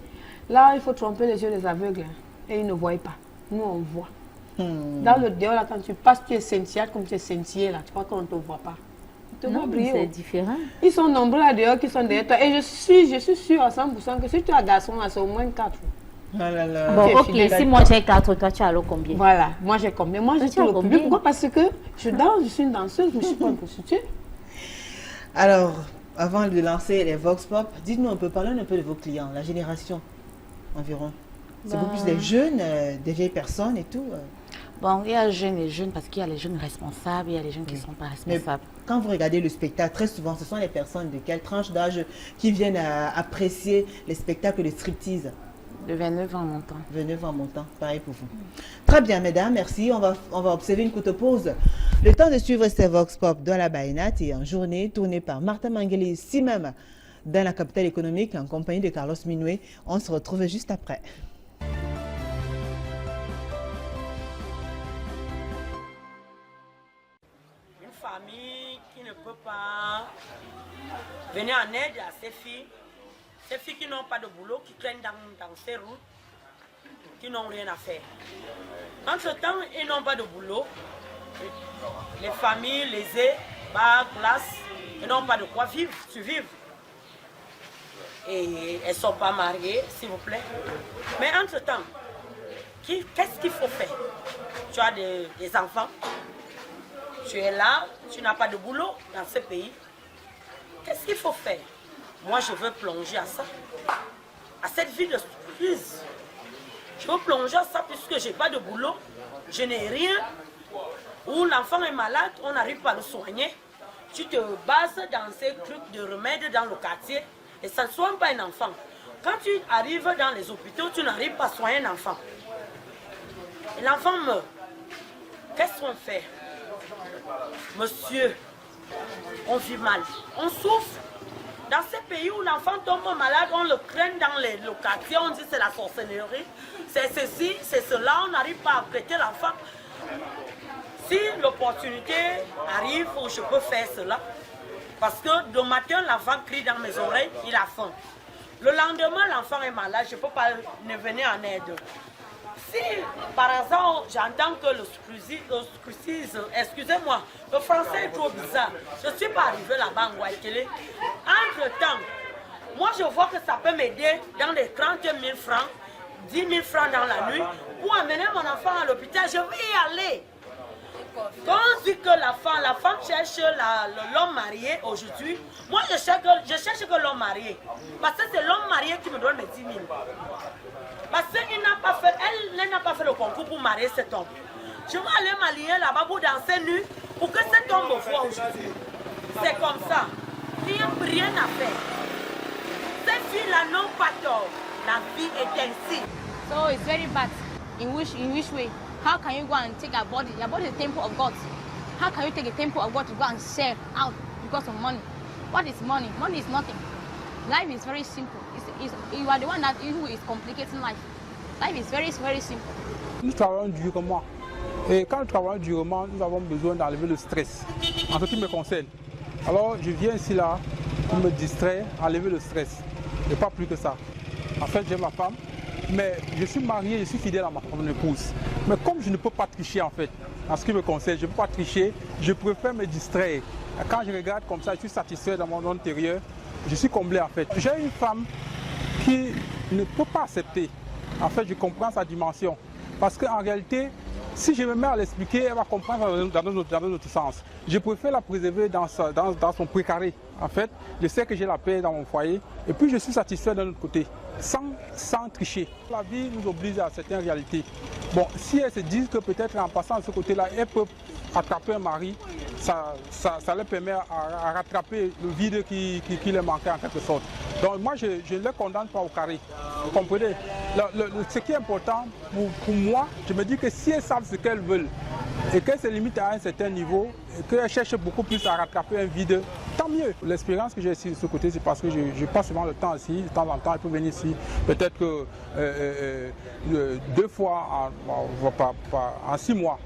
là il faut tromper les yeux des aveugles hein, et ils ne voient pas. Nous on voit. Dans le dehors là, quand tu passes, tu es scintillade comme tu es scintillée là, tu crois qu'on ne te voit pas. On te voit briller. C'est différent. Ils sont nombreux là dehors qui sont derrière toi. Et je suis sûre à 100% que si tu as un garçon, là, c'est au moins 4. Ah là là. Bon, Tu es ok, fidèle. si moi j'ai 4, toi tu as alors combien? Voilà, moi j'ai combien? Moi j'ai tu as tout le combien? public. Pourquoi? Parce que je danse, je suis une danseuse, mais je ne suis pas une prostituée. Alors, avant de lancer les Vox Pop, dites-nous un peu, parlons un peu de vos clients, la génération environ. C'est beaucoup plus des jeunes, des vieilles personnes et tout. Bon, il y a jeunes et jeunes parce qu'il y a les jeunes responsables, il y a les jeunes qui ne sont pas Mais responsables. quand vous regardez le spectacle, très souvent, ce sont les personnes de quelle tranche d'âge qui viennent apprécier les spectacles de striptease? De 29 ans en montant. 29 en montant, pareil pour vous. Très bien, mesdames, merci. On va observer une courte pause. Le temps de suivre ces Vox Pop dans la Baïnat et en journée, tournée par Martha Mangeli, ici même, dans la capitale économique, en compagnie de Carlos Minoué. On se retrouve juste après. Une famille qui ne peut pas venir en aide à ces filles qui n'ont pas de boulot, qui traînent dans ces routes, qui n'ont rien à faire. Entre-temps, ils n'ont pas de boulot. Les familles, les aident, bas, classe, ils n'ont pas de quoi vivre, survivre. Et elles ne sont pas mariées, s'il vous plaît. Mais entre-temps, qu'est-ce qu'il faut faire? Tu as des enfants, tu es là, tu n'as pas de boulot dans ce pays. Qu'est-ce qu'il faut faire? Moi, je veux plonger à ça, à cette vie de crise. Je veux plonger à ça puisque je n'ai pas de boulot, je n'ai rien. Où l'enfant est malade, on n'arrive pas à le soigner. Tu te bases dans ces trucs de remèdes dans le quartier et ça ne soigne pas un enfant. Quand tu arrives dans les hôpitaux, tu n'arrives pas à soigner un enfant. Et l'enfant meurt. Qu'est-ce qu'on fait? Monsieur, on vit mal, on souffre. Dans ces pays où l'enfant tombe malade, on le craint dans le quartier, on dit c'est la sorcellerie, c'est ceci, c'est cela, on n'arrive pas à prêter l'enfant. Si l'opportunité arrive où je peux faire cela, parce que le matin, l'enfant crie dans mes oreilles, il a faim. Le lendemain, l'enfant est malade, je ne peux pas ne venir en aide. Si, par exemple, j'entends que le scrutisme, excusez-moi, le français est trop bizarre. Je ne suis pas arrivée là-bas en Waikele. Entre-temps, moi je vois que ça peut m'aider dans les 30 000 francs, 10 000 francs dans la nuit, pour amener mon enfant à l'hôpital. Je vais y aller. Quand on dit que la femme cherche l'homme marié aujourd'hui, moi je cherche que l'homme marié. Parce que c'est l'homme marié qui me donne mes 10 000. Parce qu'elle n'a pas fait le concours pour marier cet homme. Je vais aller m'aligner là-bas pour danser nu, pour que cet homme me voit aujourd'hui. C'est comme ça. Il n'y a rien à faire. Ces filles-là n'ont pas tort. La vie est ainsi. So it's very bad. In which way? How can you go and take your body? Your body is the temple of God. How can you take a temple of God to go and sell out because of money? What is money? Money is nothing. Life is very simple. You are the one who is complicating life. Life is very, very simple. Nous travaillons durement. Et quand nous travaillons durement, nous avons besoin d'enlever le stress. En ce qui me concerne. Alors, je viens ici là pour me distraire, enlever le stress. Et pas plus que ça. En fait, j'ai ma femme, mais je suis marié, je suis fidèle à mon épouse. Mais comme je ne peux pas tricher en fait, en ce qui me concerne, je ne peux pas tricher, je préfère me distraire. Quand je regarde comme ça, je suis satisfait dans mon intérieur, je suis comblé en fait. J'ai une femme qui ne peut pas accepter. En fait, je comprends sa dimension. Parce qu'en réalité, Si je me mets à l'expliquer, elle va comprendre dans un autre sens. Je préfère la préserver dans son précaré. En fait, je sais que j'ai la paix dans mon foyer et puis je suis satisfait d'un autre côté, sans tricher. La vie nous oblige à certaines réalités. Bon, si elles se disent que peut-être en passant de ce côté-là, elles peuvent attraper un mari, ça leur permet à rattraper le vide qui leur manquait en quelque sorte. Donc moi, je ne les condamne pas au carré. Vous comprenez? Ce qui est important pour moi, je me dis que si elles savent ce qu'elles veulent et qu'elles se limitent à un certain niveau et qu'elles cherchent beaucoup plus à rattraper un vide, tant mieux. L'expérience que j'ai ici de ce côté, c'est parce que je passe souvent le temps ici. De temps en temps, je peux venir ici peut-être que 2 fois en 6 mois.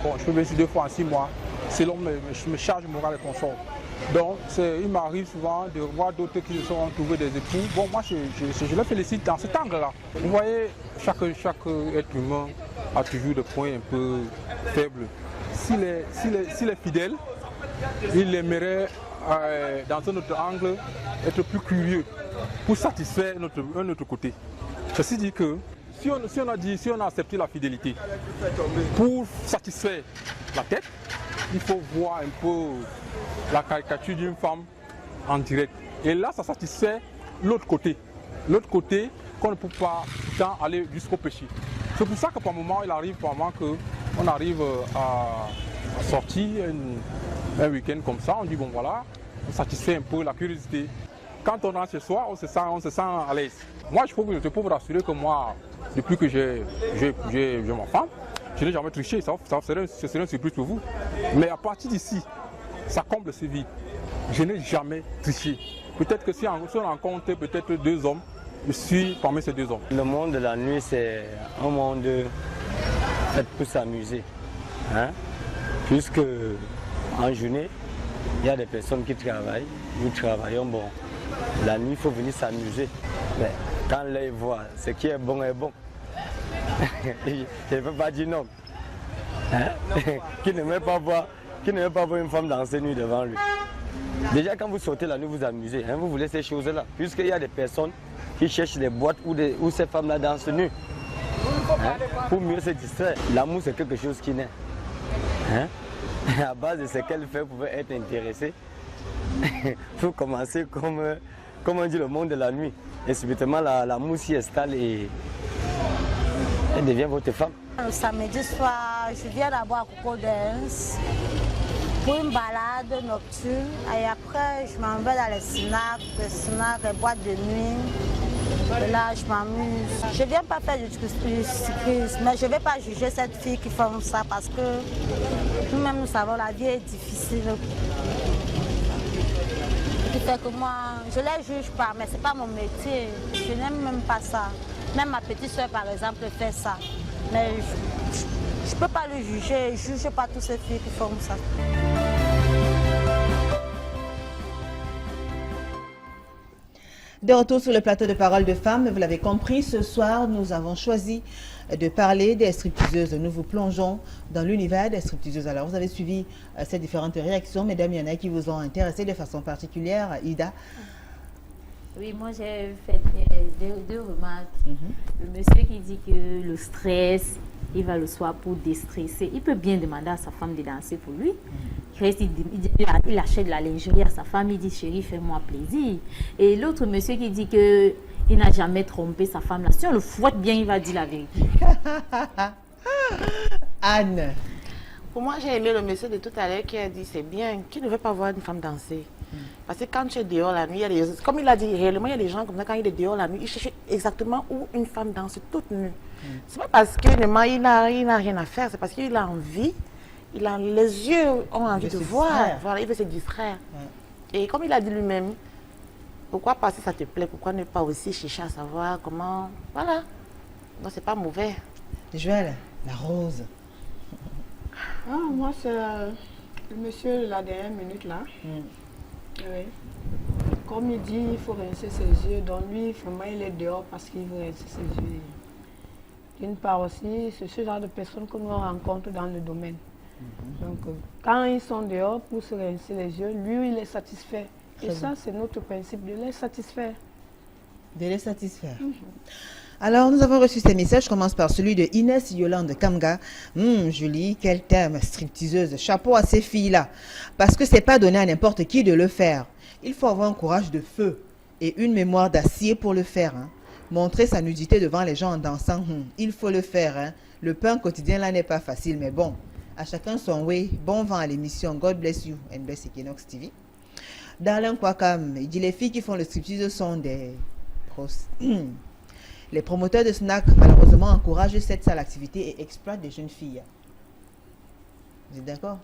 Bon, je peux venir ici 2 fois en 6 mois, selon mes charges morales et consorts. Donc, il m'arrive souvent de voir d'autres qui se sont trouvés des époux. Bon, moi, je les félicite dans cet angle-là. Vous voyez, chaque être humain a toujours des points un peu faibles. S'il est fidèle, il aimerait, dans un autre angle, être plus curieux pour satisfaire un autre côté. Ceci dit que si on a accepté la fidélité pour satisfaire la tête, il faut voir un peu la caricature d'une femme en direct. Et là, ça satisfait l'autre côté. L'autre côté qu'on ne peut pas tant aller jusqu'au péché. C'est pour ça que par moment, il arrive par moment qu'on arrive à sortir un week-end comme ça. On dit bon voilà, on satisfait un peu la curiosité. Quand on rentre chez soi, on se sent à l'aise. Moi, je peux vous rassurer que moi, depuis que j'ai ma femme, je n'ai jamais triché, ce serait une surprise pour vous. Mais à partir d'ici, ça comble ce vide. Je n'ai jamais triché. Peut-être que si on rencontre peut-être 2 hommes, je suis parmi ces 2 hommes. Le monde de la nuit, c'est un monde fait pour s'amuser. Hein? Puisque en journée, il y a des personnes qui travaillent. Nous travaillons, bon. La nuit, il faut venir s'amuser. Mais quand l'œil voit, ce qui est bon est bon. Je ne peux pas dire non. Hein? Qui ne veut pas voir une femme danser nuit devant lui. Déjà, quand vous sortez la nuit, vous amusez. Hein? Vous voulez ces choses-là. Puisqu'il y a des personnes qui cherchent des boîtes où ces femmes-là dansent nues. Hein? Pour mieux se distraire. L'amour, c'est quelque chose qui naît. Hein? À base de ce qu'elle fait, vous pouvez être intéressé. Il faut commencer comme on dit le monde de la nuit. Et subitement, l'amour s'y installe et elle devient votre femme. Le samedi soir, je viens d'abord à Coco Dance pour une balade nocturne. Et après, je m'en vais dans les snacks, les boîtes de nuit. Et là, je m'amuse. Je ne viens pas faire du cyclisme, mais je ne vais pas juger cette fille qui fait ça parce que nous-mêmes, nous savons, la vie est difficile. Ce qui fait que moi, je ne les juge pas, mais ce n'est pas mon métier. Je n'aime même pas ça. Même ma petite soeur, par exemple, fait ça. Mais je ne peux pas le juger. Je ne juge pas toutes ces filles qui font ça. De retour sur le plateau de Parole de Femmes, vous l'avez compris, ce soir, nous avons choisi de parler des stripteaseuses. Nous vous plongeons dans l'univers des stripteaseuses. Alors, vous avez suivi ces différentes réactions. Mesdames, il y en a qui vous ont intéressé de façon particulière. Ida? Oui, moi j'ai fait 2 remarques. Le monsieur qui dit que le stress, il va le soir pour déstresser. Il peut bien demander à sa femme de danser pour lui. Il achète de la lingerie à sa femme, il dit chérie, fais-moi plaisir. Et l'autre monsieur qui dit que il n'a jamais trompé sa femme là. Si on le fouette bien, il va dire la vérité. Anne? Pour moi, j'ai aimé le monsieur de tout à l'heure qui a dit c'est bien, qui ne veut pas voir une femme danser. Parce que quand tu es dehors la nuit, comme il a dit réellement, il y a des gens comme ça, quand il est dehors la nuit, il cherche exactement où une femme danse toute nue. C'est pas parce qu'il n'a rien à faire, c'est parce qu'il a envie, les yeux ont envie de voir, voilà, il veut se distraire. Et comme il a dit lui-même, pourquoi pas si ça te plaît, pourquoi ne pas aussi chercher à savoir comment, voilà. Donc c'est pas mauvais. Joël, la rose. Ah, moi c'est le monsieur de la dernière minute là. Oui. Comme il dit, il faut rincer ses yeux. Donc lui, vraiment, il est dehors parce qu'il veut rincer ses yeux. D'une part aussi, c'est ce genre de personnes que nous rencontrons dans le domaine. Donc quand ils sont dehors pour se rincer les yeux, lui, il est satisfait. Et ça, c'est notre principe, de les satisfaire. De les satisfaire. Alors, nous avons reçu ces messages. Je commence par celui de Inès Yolande Kamga. Julie, quel thème, stripteaseuse. Chapeau à ces filles-là. Parce que c'est pas donné à n'importe qui de le faire. Il faut avoir un courage de feu et une mémoire d'acier pour le faire. Hein. Montrer sa nudité devant les gens en dansant, il faut le faire. Hein. Le pain quotidien là n'est pas facile, mais bon. À chacun son way. Bon vent à l'émission. God bless you and bless Equinox TV. Darlin Kwakam, il dit les filles qui font le striptease sont des Les promoteurs de snack, malheureusement, encouragent cette sale activité et exploitent des jeunes filles. Vous êtes d'accord?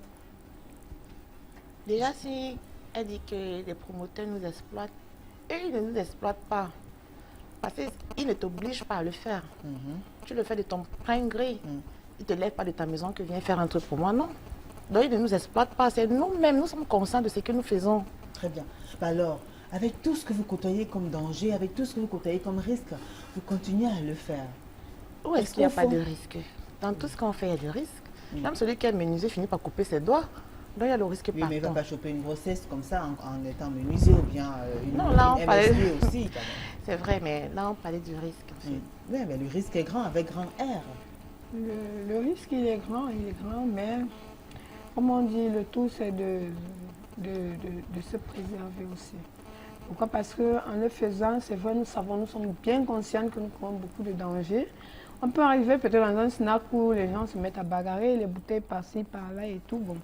Déjà, si elle dit que les promoteurs nous exploitent, eux, ils ne nous exploitent pas. Parce qu'ils ne t'obligent pas à le faire. Tu le fais de ton plein gré. Ils ne te lèvent pas de ta maison que viens faire un truc pour moi, non. Donc, ils ne nous exploitent pas. C'est nous-mêmes, nous sommes conscients de ce que nous faisons. Très bien. Alors, avec tout ce que vous côtoyez comme danger, avec tout ce que vous côtoyez comme risque, vous continuez à le faire. Où est-ce qu'il n'y a pas de risque? Dans tout ce qu'on fait, il y a des risques. Même celui qui est menuisier finit par couper ses doigts. Donc il y a le risque partout. Mais il ne va pas choper une grossesse comme ça en étant menuisier ou bien une, non, là, une MSP aussi. C'est vrai, mais là on parlait du risque. En fait. Oui, mais le risque est grand, avec grand R. Le risque il est grand, mais comme on dit, le tout c'est de se préserver aussi. Pourquoi? Parce qu'en le faisant, c'est vrai, nous sommes bien conscients que nous courons beaucoup de dangers. On peut arriver peut-être dans un snack où les gens se mettent à bagarrer, les bouteilles par-ci, par-là et tout. Bon.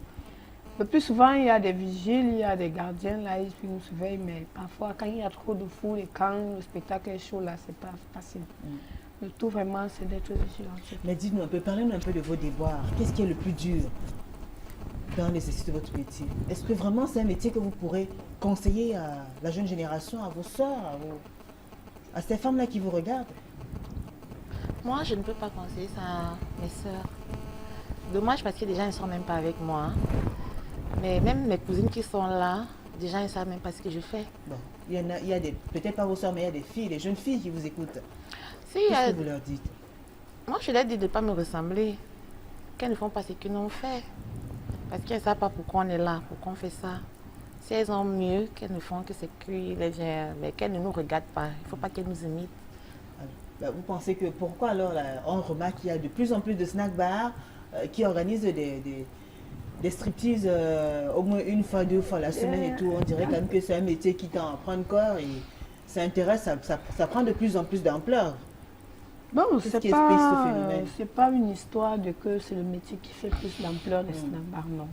Le plus souvent, il y a des vigiles, il y a des gardiens là, qui nous surveillent, mais parfois, quand il y a trop de foule et quand le spectacle est chaud, là, c'est pas facile. Le tout vraiment, c'est d'être vigilant. Mais dites-nous un peu, parlez-nous un peu de vos déboires. Qu'est-ce qui est le plus dur dans l'exercice de votre métier? Est-ce que vraiment c'est un métier que vous pourrez conseiller à la jeune génération, à vos soeurs, à ces femmes-là qui vous regardent? Moi, je ne peux pas conseiller ça à mes soeurs. Dommage parce que déjà, elles ne sont même pas avec moi. Mais même mes cousines qui sont là, déjà, elles ne savent même pas ce que je fais. Bon, il y a des, peut-être pas vos soeurs, mais il y a des filles, des jeunes filles qui vous écoutent. Si, qu'est-ce que vous leur dites? Moi, je leur dis de ne pas me ressembler. Qu'elles ne font pas ce que nous on fait. Parce qu'elles ne savent pas pourquoi on est là, pourquoi on fait ça. Si elles ont mieux, qu'elles ne font que ce qu'elles viennent, mais qu'elles ne nous regardent pas. Il ne faut pas qu'elles nous imitent. Vous pensez que pourquoi alors là, on remarque qu'il y a de plus en plus de snack bars qui organisent des striptease au moins une fois, 2 fois la semaine et tout. On dirait quand même que c'est un métier qui tend à prendre corps et ça intéresse, ça prend de plus en plus d'ampleur. Bon, c'est pas une histoire de que c'est le métier qui fait plus d'ampleur des snack bars, non.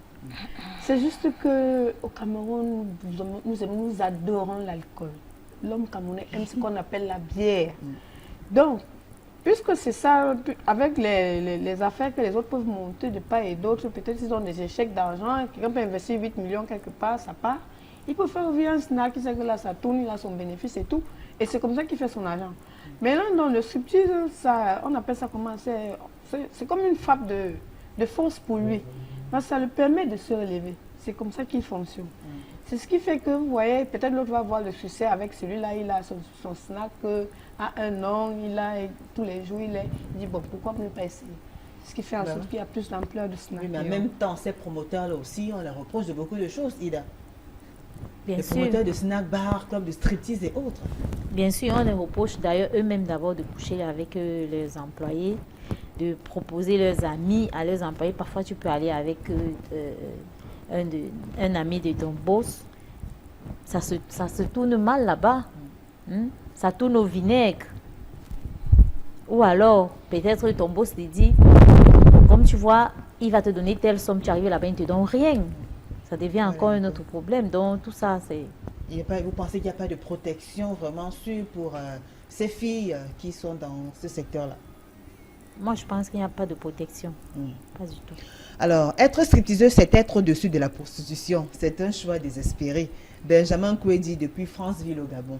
C'est juste qu'au Cameroun, nous adorons l'alcool. L'homme camerounais aime ce qu'on appelle la bière. Donc, puisque c'est ça, avec les affaires que les autres peuvent monter de part et d'autre, peut-être ils ont des échecs d'argent, quelqu'un peut investir 8 millions quelque part, ça part. Il peut faire ouvrir un snack, il sait que là ça tourne, il a son bénéfice et tout. Et c'est comme ça qu'il fait son argent. Mais là, dans le striptease, on appelle ça comment? C'est comme une frappe de force pour lui. Parce que ça lui permet de se relever. C'est comme ça qu'il fonctionne. C'est ce qui fait que, vous voyez, peut-être l'autre va avoir le succès avec celui-là, il a son snack à 1 an, il a tous les jours, il dit, bon, pourquoi ne pas essayer? Ce qui fait en sorte qu'il y a plus d'ampleur de snack. Oui, mais en même temps, ces promoteurs-là aussi, on leur reproche de beaucoup de choses, Ida. Bien sûr. Les promoteurs de snack bar, club de striptease et autres. Bien sûr, on les reproche d'ailleurs eux-mêmes d'abord de coucher avec leurs employés, de proposer leurs amis à leurs employés. Parfois, tu peux aller avec un ami de ton boss. Ça se tourne mal là-bas. Ça tourne au vinaigre. Ou alors, peut-être ton boss te dit, comme tu vois, il va te donner telle somme, tu arrives là-bas, il ne te donne rien. Ça devient encore un autre problème. Donc, tout ça, c'est... Vous pensez qu'il n'y a pas de protection vraiment sûre pour ces filles qui sont dans ce secteur-là? Moi, je pense qu'il n'y a pas de protection. Pas du tout. Alors, être stripteaseuse, c'est être au-dessus de la prostitution. C'est un choix désespéré. Benjamin Kouedi, depuis Franceville au Gabon.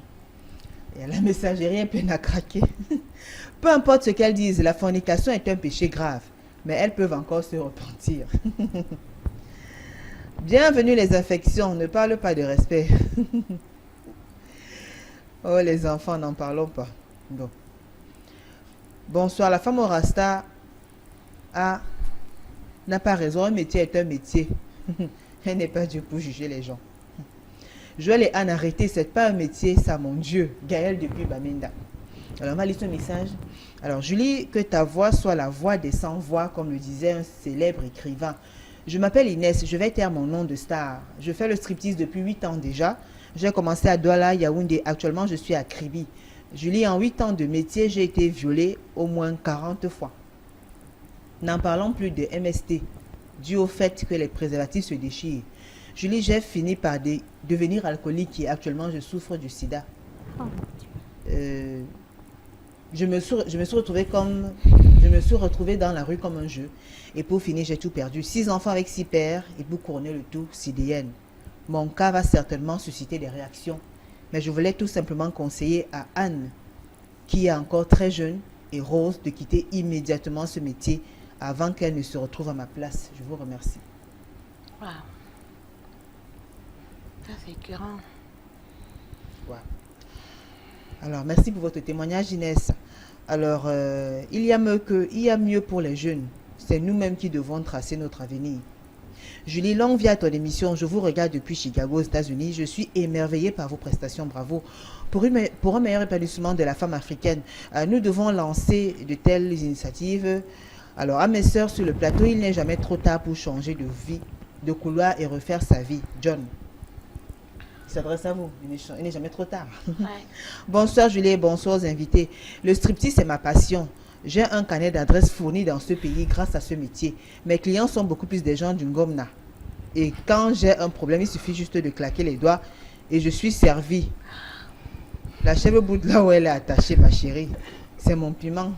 Et la messagerie est pleine à craquer. Peu importe ce qu'elles disent, la fornication est un péché grave. Mais elles peuvent encore se repentir. Bienvenue les infections, ne parle pas de respect. Oh les enfants, n'en parlons pas. Bon. Bonsoir, la femme au rasta n'a pas raison, un métier est un métier. Elle n'est pas Dieu pour juger les gens. Joël et Anne, arrêtez, c'est pas un métier, ça mon Dieu. Gaël depuis Bamenda. Alors, on va lire ce message. Alors, Julie, que ta voix soit la voix des sans-voix, comme le disait un célèbre écrivain. Je m'appelle Inès, je vais taire mon nom de star. Je fais le striptease depuis 8 ans déjà. J'ai commencé à Douala, Yaoundé. Actuellement, je suis à Kribi. Julie, en 8 ans de métier, j'ai été violée au moins 40 fois. N'en parlons plus de MST, dû au fait que les préservatifs se déchirent. Julie, j'ai fini par devenir alcoolique et actuellement, je souffre du sida. Je me suis retrouvée dans la rue comme un jeu. Et pour finir, j'ai tout perdu. 6 enfants avec 6 pères et pour couronner le tout, CDN. Mon cas va certainement susciter des réactions. Mais je voulais tout simplement conseiller à Anne, qui est encore très jeune, et Rose, de quitter immédiatement ce métier avant qu'elle ne se retrouve à ma place. Je vous remercie. Waouh. Ça, c'est écœurant. Wow. Alors, merci pour votre témoignage, Inès. Alors, il y a mieux pour les jeunes. C'est nous-mêmes qui devons tracer notre avenir. Julie, longue vie à ton émission. Je vous regarde depuis Chicago, aux États-Unis. Je suis émerveillée par vos prestations. Bravo. Pour un meilleur épanouissement de la femme africaine, nous devons lancer de telles initiatives. Alors, à mes sœurs sur le plateau, il n'est jamais trop tard pour changer de vie, de couloir et refaire sa vie. John. Il s'adresse à vous. Il n'est jamais trop tard. Ouais. Bonsoir Julie, bonsoir aux invités. Le striptease, c'est ma passion. J'ai un carnet d'adresses fourni dans ce pays grâce à ce métier. Mes clients sont beaucoup plus des gens d'une gomna. Et quand j'ai un problème, il suffit juste de claquer les doigts et je suis servi. La chèvre bout de là où elle est attachée, ma chérie. C'est mon piment.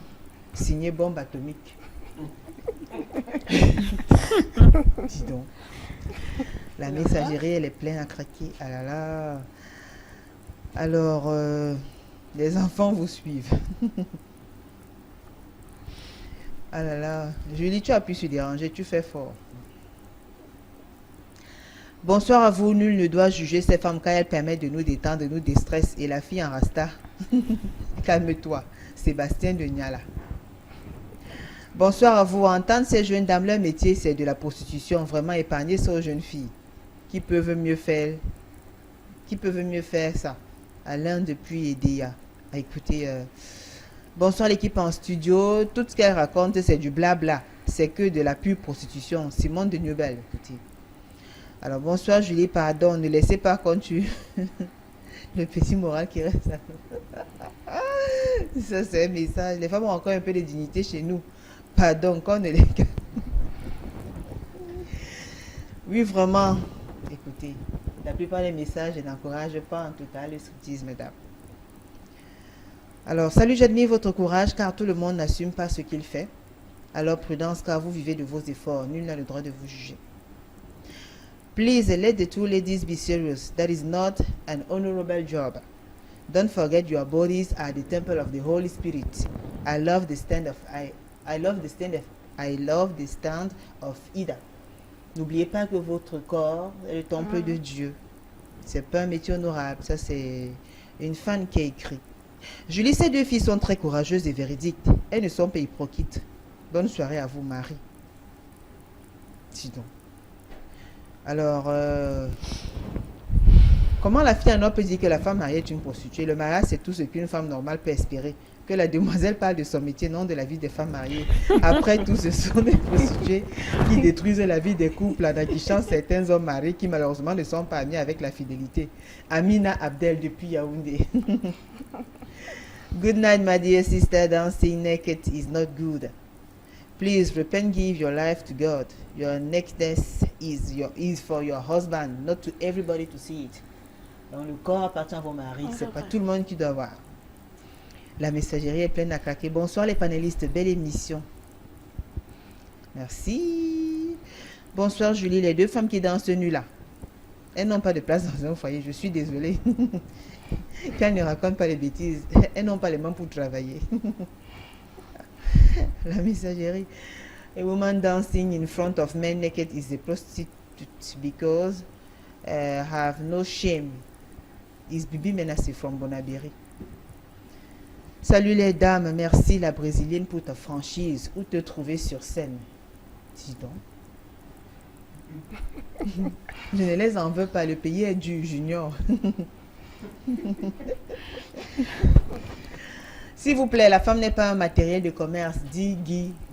Signé bombe atomique. Dis donc. La messagerie, elle est pleine à craquer. Ah là là. Alors, les enfants vous suivent. Ah là là. Julie, tu as pu se déranger, tu fais fort. Bonsoir à vous. Nul ne doit juger ces femmes car elles permettent de nous détendre, de nous déstresser. Et la fille en rasta. Calme-toi. Sébastien de Niala. Bonsoir à vous. Entendre ces jeunes dames, leur métier, c'est de la prostitution. Vraiment épargner ça aux jeunes filles. Qui peuvent mieux faire ça? Alain depuis Edea. Écoutez, bonsoir l'équipe en studio. Tout ce qu'elle raconte, c'est du blabla. C'est que de la pure prostitution. Simone de Newbel, écoutez. Alors, bonsoir Julie, pardon. Ne laissez pas quand tu... le petit moral qui reste. Ça, c'est un message. Les femmes ont encore un peu de dignité chez nous. Pardon, quand on ne les... Oui, vraiment. Écoutez, la plupart des messages n'encouragent pas en tout cas le striptease, mesdames. Alors, salut, j'admire votre courage car tout le monde n'assume pas ce qu'il fait. Alors, prudence car vous vivez de vos efforts. Nul n'a le droit de vous juger. Please, let the two ladies be serious. That is not an honorable job. Don't forget your bodies are the temple of the Holy Spirit. I love the stand of Ida. N'oubliez pas que votre corps est le temple de Dieu. C'est pas un métier honorable. Ça, c'est une fan qui a écrit. Julie, ces deux filles sont très courageuses et véridiques. Elles ne sont pas hypocrites. Bonne soirée à vous, Marie. Dis donc. Alors, comment la fille en or peut dire que la femme mariée est une prostituée? Le mariage, c'est tout ce qu'une femme normale peut espérer. Que la demoiselle parle de son métier, non de la vie des femmes mariées. Après tout, ce sont des prostituées qui détruisent la vie des couples en affichant certains hommes mariés qui malheureusement ne sont pas amis avec la fidélité. Amina Abdel depuis Yaoundé. Good night, my dear sister. Dancing naked is not good. Please repent, give your life to God. Your nakedness is for your husband, not to everybody to see it. Donc le corps appartient à vos maris, c'est pas tout le monde qui doit voir. La messagerie est pleine à craquer. Bonsoir les panélistes, belle émission. Merci. Bonsoir Julie, les deux femmes qui dansent nu-là. Elles n'ont pas de place dans un foyer, je suis désolée. Qu'elles ne racontent pas les bêtises, elles n'ont pas les mains pour travailler. La messagerie. A woman dancing in front of men naked is a prostitute because have no shame. Is Bibi Menace from Bonabiri. Salut les dames, merci la brésilienne pour ta franchise. Où te trouver sur scène? Dis donc. Je ne les en veux pas, le pays est du junior. S'il vous plaît, la femme n'est pas un matériel de commerce, dit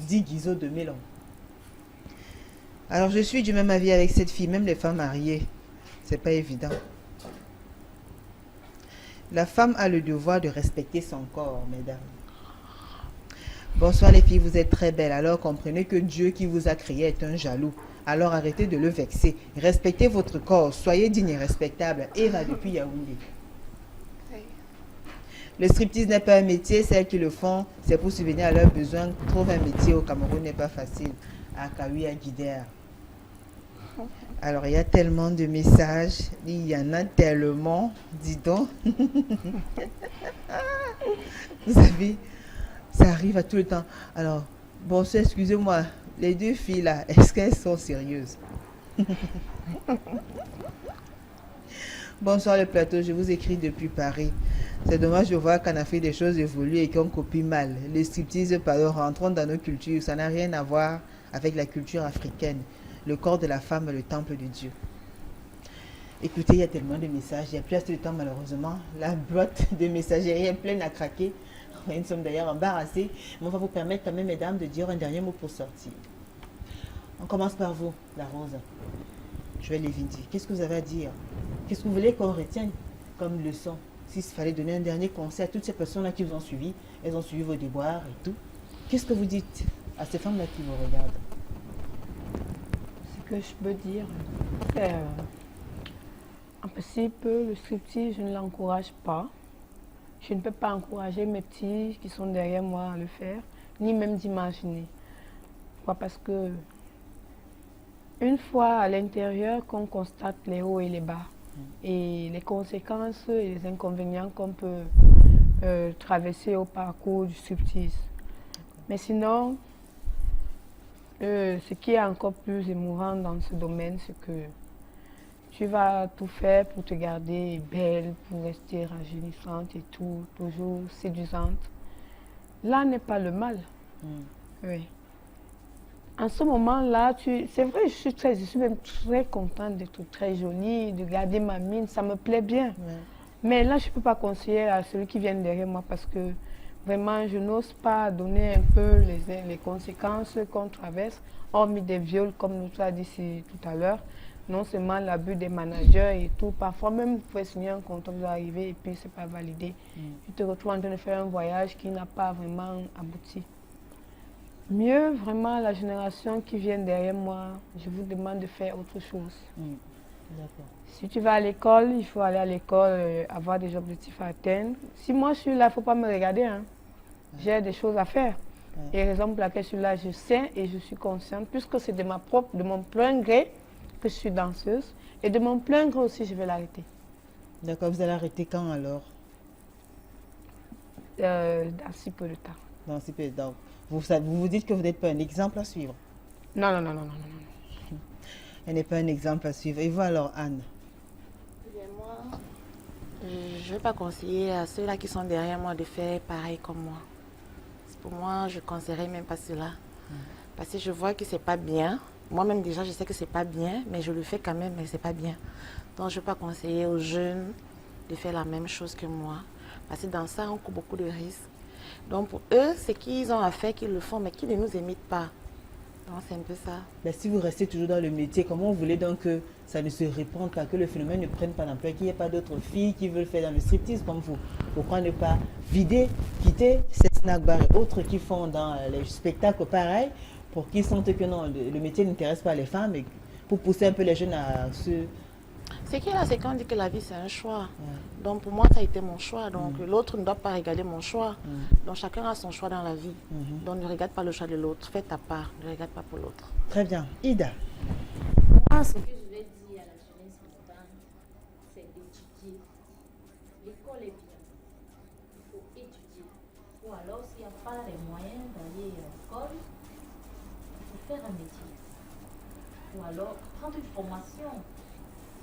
Guizot de Mélon. Alors, je suis du même avis avec cette fille, même les femmes mariées. C'est pas évident. La femme a le devoir de respecter son corps, mesdames. Bonsoir les filles, vous êtes très belles. Alors comprenez que Dieu qui vous a créé est un jaloux. Alors arrêtez de le vexer. Respectez votre corps. Soyez digne et respectable. Eva depuis Yaoundé. Le striptease n'est pas un métier. Celles qui le font, c'est pour subvenir à leurs besoins. Trouver un métier au Cameroun n'est pas facile. À Kawi, à Guidère. Alors, il y a tellement de messages. Il y en a tellement. Dis donc. Vous savez, ça arrive à tout le temps. Alors, bon, excusez-moi. Les deux filles là, est-ce qu'elles sont sérieuses? Bonsoir le plateau, je vous écris depuis Paris. C'est dommage de voir qu'en Afrique des choses évoluent et qu'on copie mal. Les striptease, pardon, rentrons dans nos cultures. Ça n'a rien à voir avec la culture africaine. Le corps de la femme est le temple de Dieu. Écoutez, il y a tellement de messages. Il n'y a plus assez de temps malheureusement. La boîte de messagerie est pleine à craquer. Nous sommes d'ailleurs embarrassés. Mais on va vous permettre quand même, mesdames, de dire un dernier mot pour sortir. On commence par vous, la Rose. Je vais les vindi. Qu'est-ce que vous avez à dire? Qu'est-ce que vous voulez qu'on retienne comme leçon? S'il fallait donner un dernier conseil à toutes ces personnes-là qui vous ont suivi, elles ont suivi vos déboires et tout. Qu'est-ce que vous dites à ces femmes-là qui vous regardent? Ce que je peux dire, c'est en principe, le striptease, je ne l'encourage pas. Je ne peux pas encourager mes petits qui sont derrière moi à le faire, ni même d'imaginer. Pourquoi? Parce que une fois à l'intérieur qu'on constate les hauts et les bas, et les conséquences et les inconvénients qu'on peut traverser au parcours du striptease. Mais sinon, ce qui est encore plus émouvant dans ce domaine, c'est que tu vas tout faire pour te garder belle, pour rester rajeunissante et tout, toujours séduisante. Là n'est pas le mal. Oui. En ce moment-là, c'est vrai, je suis même très contente d'être très jolie, de garder ma mine, ça me plaît bien. Mais là, je ne peux pas conseiller à celui qui vient derrière moi parce que vraiment, je n'ose pas donner un peu les conséquences qu'on traverse, hormis des viols, comme nous l'a dit tout à l'heure. Non seulement l'abus des managers et tout, parfois même vous pouvez signer un contrat, vous arrivez et puis c'est pas validé. Tu te retrouves en train de faire un voyage qui n'a pas vraiment abouti. Mieux, vraiment, la génération qui vient derrière moi, je vous demande de faire autre chose. Si tu vas à l'école, il faut aller à l'école, avoir des objectifs à atteindre. Si moi je suis là, il ne faut pas me regarder. Hein. J'ai des choses à faire. Et raison pour laquelle je suis là, je sais et je suis consciente, puisque c'est de mon plein gré que je suis danseuse. Et de mon plein gré aussi, je vais l'arrêter. D'accord, vous allez arrêter quand alors? Dans si peu de temps. Dans si peu de temps. Vous vous dites que vous n'êtes pas un exemple à suivre? Non. Elle n'est pas un exemple à suivre. Et vous alors, Anne? Moi, je ne vais pas conseiller à ceux-là qui sont derrière moi de faire pareil comme moi. Pour moi, je ne conseillerais même pas cela. Parce que je vois que ce n'est pas bien. Moi-même déjà, je sais que ce n'est pas bien, mais je le fais quand même, mais ce n'est pas bien. Donc, je ne vais pas conseiller aux jeunes de faire la même chose que moi. Parce que dans ça, on court beaucoup de risques. Donc, pour eux, c'est qu'ils ont à faire, qu'ils le font, mais qu'ils ne nous imitent pas. Donc, c'est un peu ça. Mais si vous restez toujours dans le métier, comment vous voulez donc que ça ne se répande pas, que le phénomène ne prenne pas d'ampleur, qu'il n'y ait pas d'autres filles qui veulent faire dans le striptease comme vous? Pourquoi ne pas quitter ces snack bars et autres qui font dans les spectacles pareils, pour qu'ils sentent que non, le métier n'intéresse pas les femmes et pour pousser un peu les jeunes à se... Ce qui est là, c'est qu'on dit que la vie, c'est un choix. Donc, pour moi, ça a été mon choix. Donc, l'autre ne doit pas regarder mon choix. Donc, chacun a son choix dans la vie. Donc, ne regarde pas le choix de l'autre. Fais ta part. Ne regarde pas pour l'autre. Très bien. Ida? Moi, ce que je vais dire à la jeunesse musulmane, c'est d'étudier. L'école est bien. Il faut étudier. Ou alors, s'il n'y a pas les moyens d'aller à l'école, il faut faire un métier. Ou alors, prendre une formation.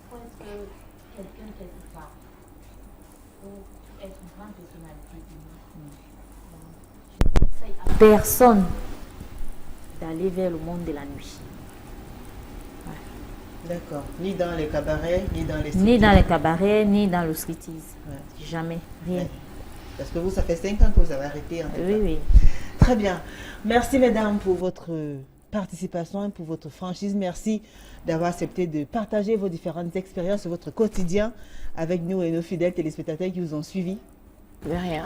Pour être quelqu'un quelque part, pour être une grande personnalité du monde. Je conseille à personne d'aller vers le monde de la nuit. D'accord. Ni dans les cabarets, ni dans les striptease. Ni dans les cabarets, ni dans le striptease. Jamais, rien. Parce que vous, ça fait 5 ans que vous avez arrêté. En tout Oui, cas. oui. Très bien. Merci, mesdames, pour votre participation et pour votre franchise. Merci d'avoir accepté de partager vos différentes expériences, votre quotidien avec nous et nos fidèles téléspectateurs qui vous ont suivis. De rien.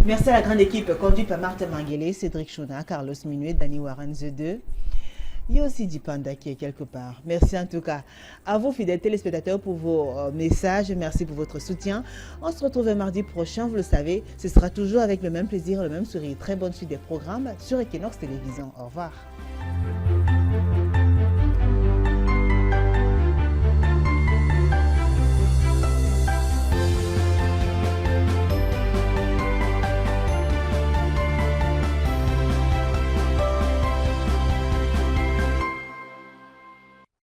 Merci à la grande équipe conduite par Marthe Manguele, Cédric Chouna, Carlos Minuet, Danny Warren, The 2. Il y a aussi Dipanda qui est quelque part. Merci en tout cas à vous, fidèles téléspectateurs, pour vos messages. Merci pour votre soutien. On se retrouve mardi prochain, vous le savez. Ce sera toujours avec le même plaisir, le même sourire. Très bonne suite des programmes sur Equinox Télévision. Au revoir.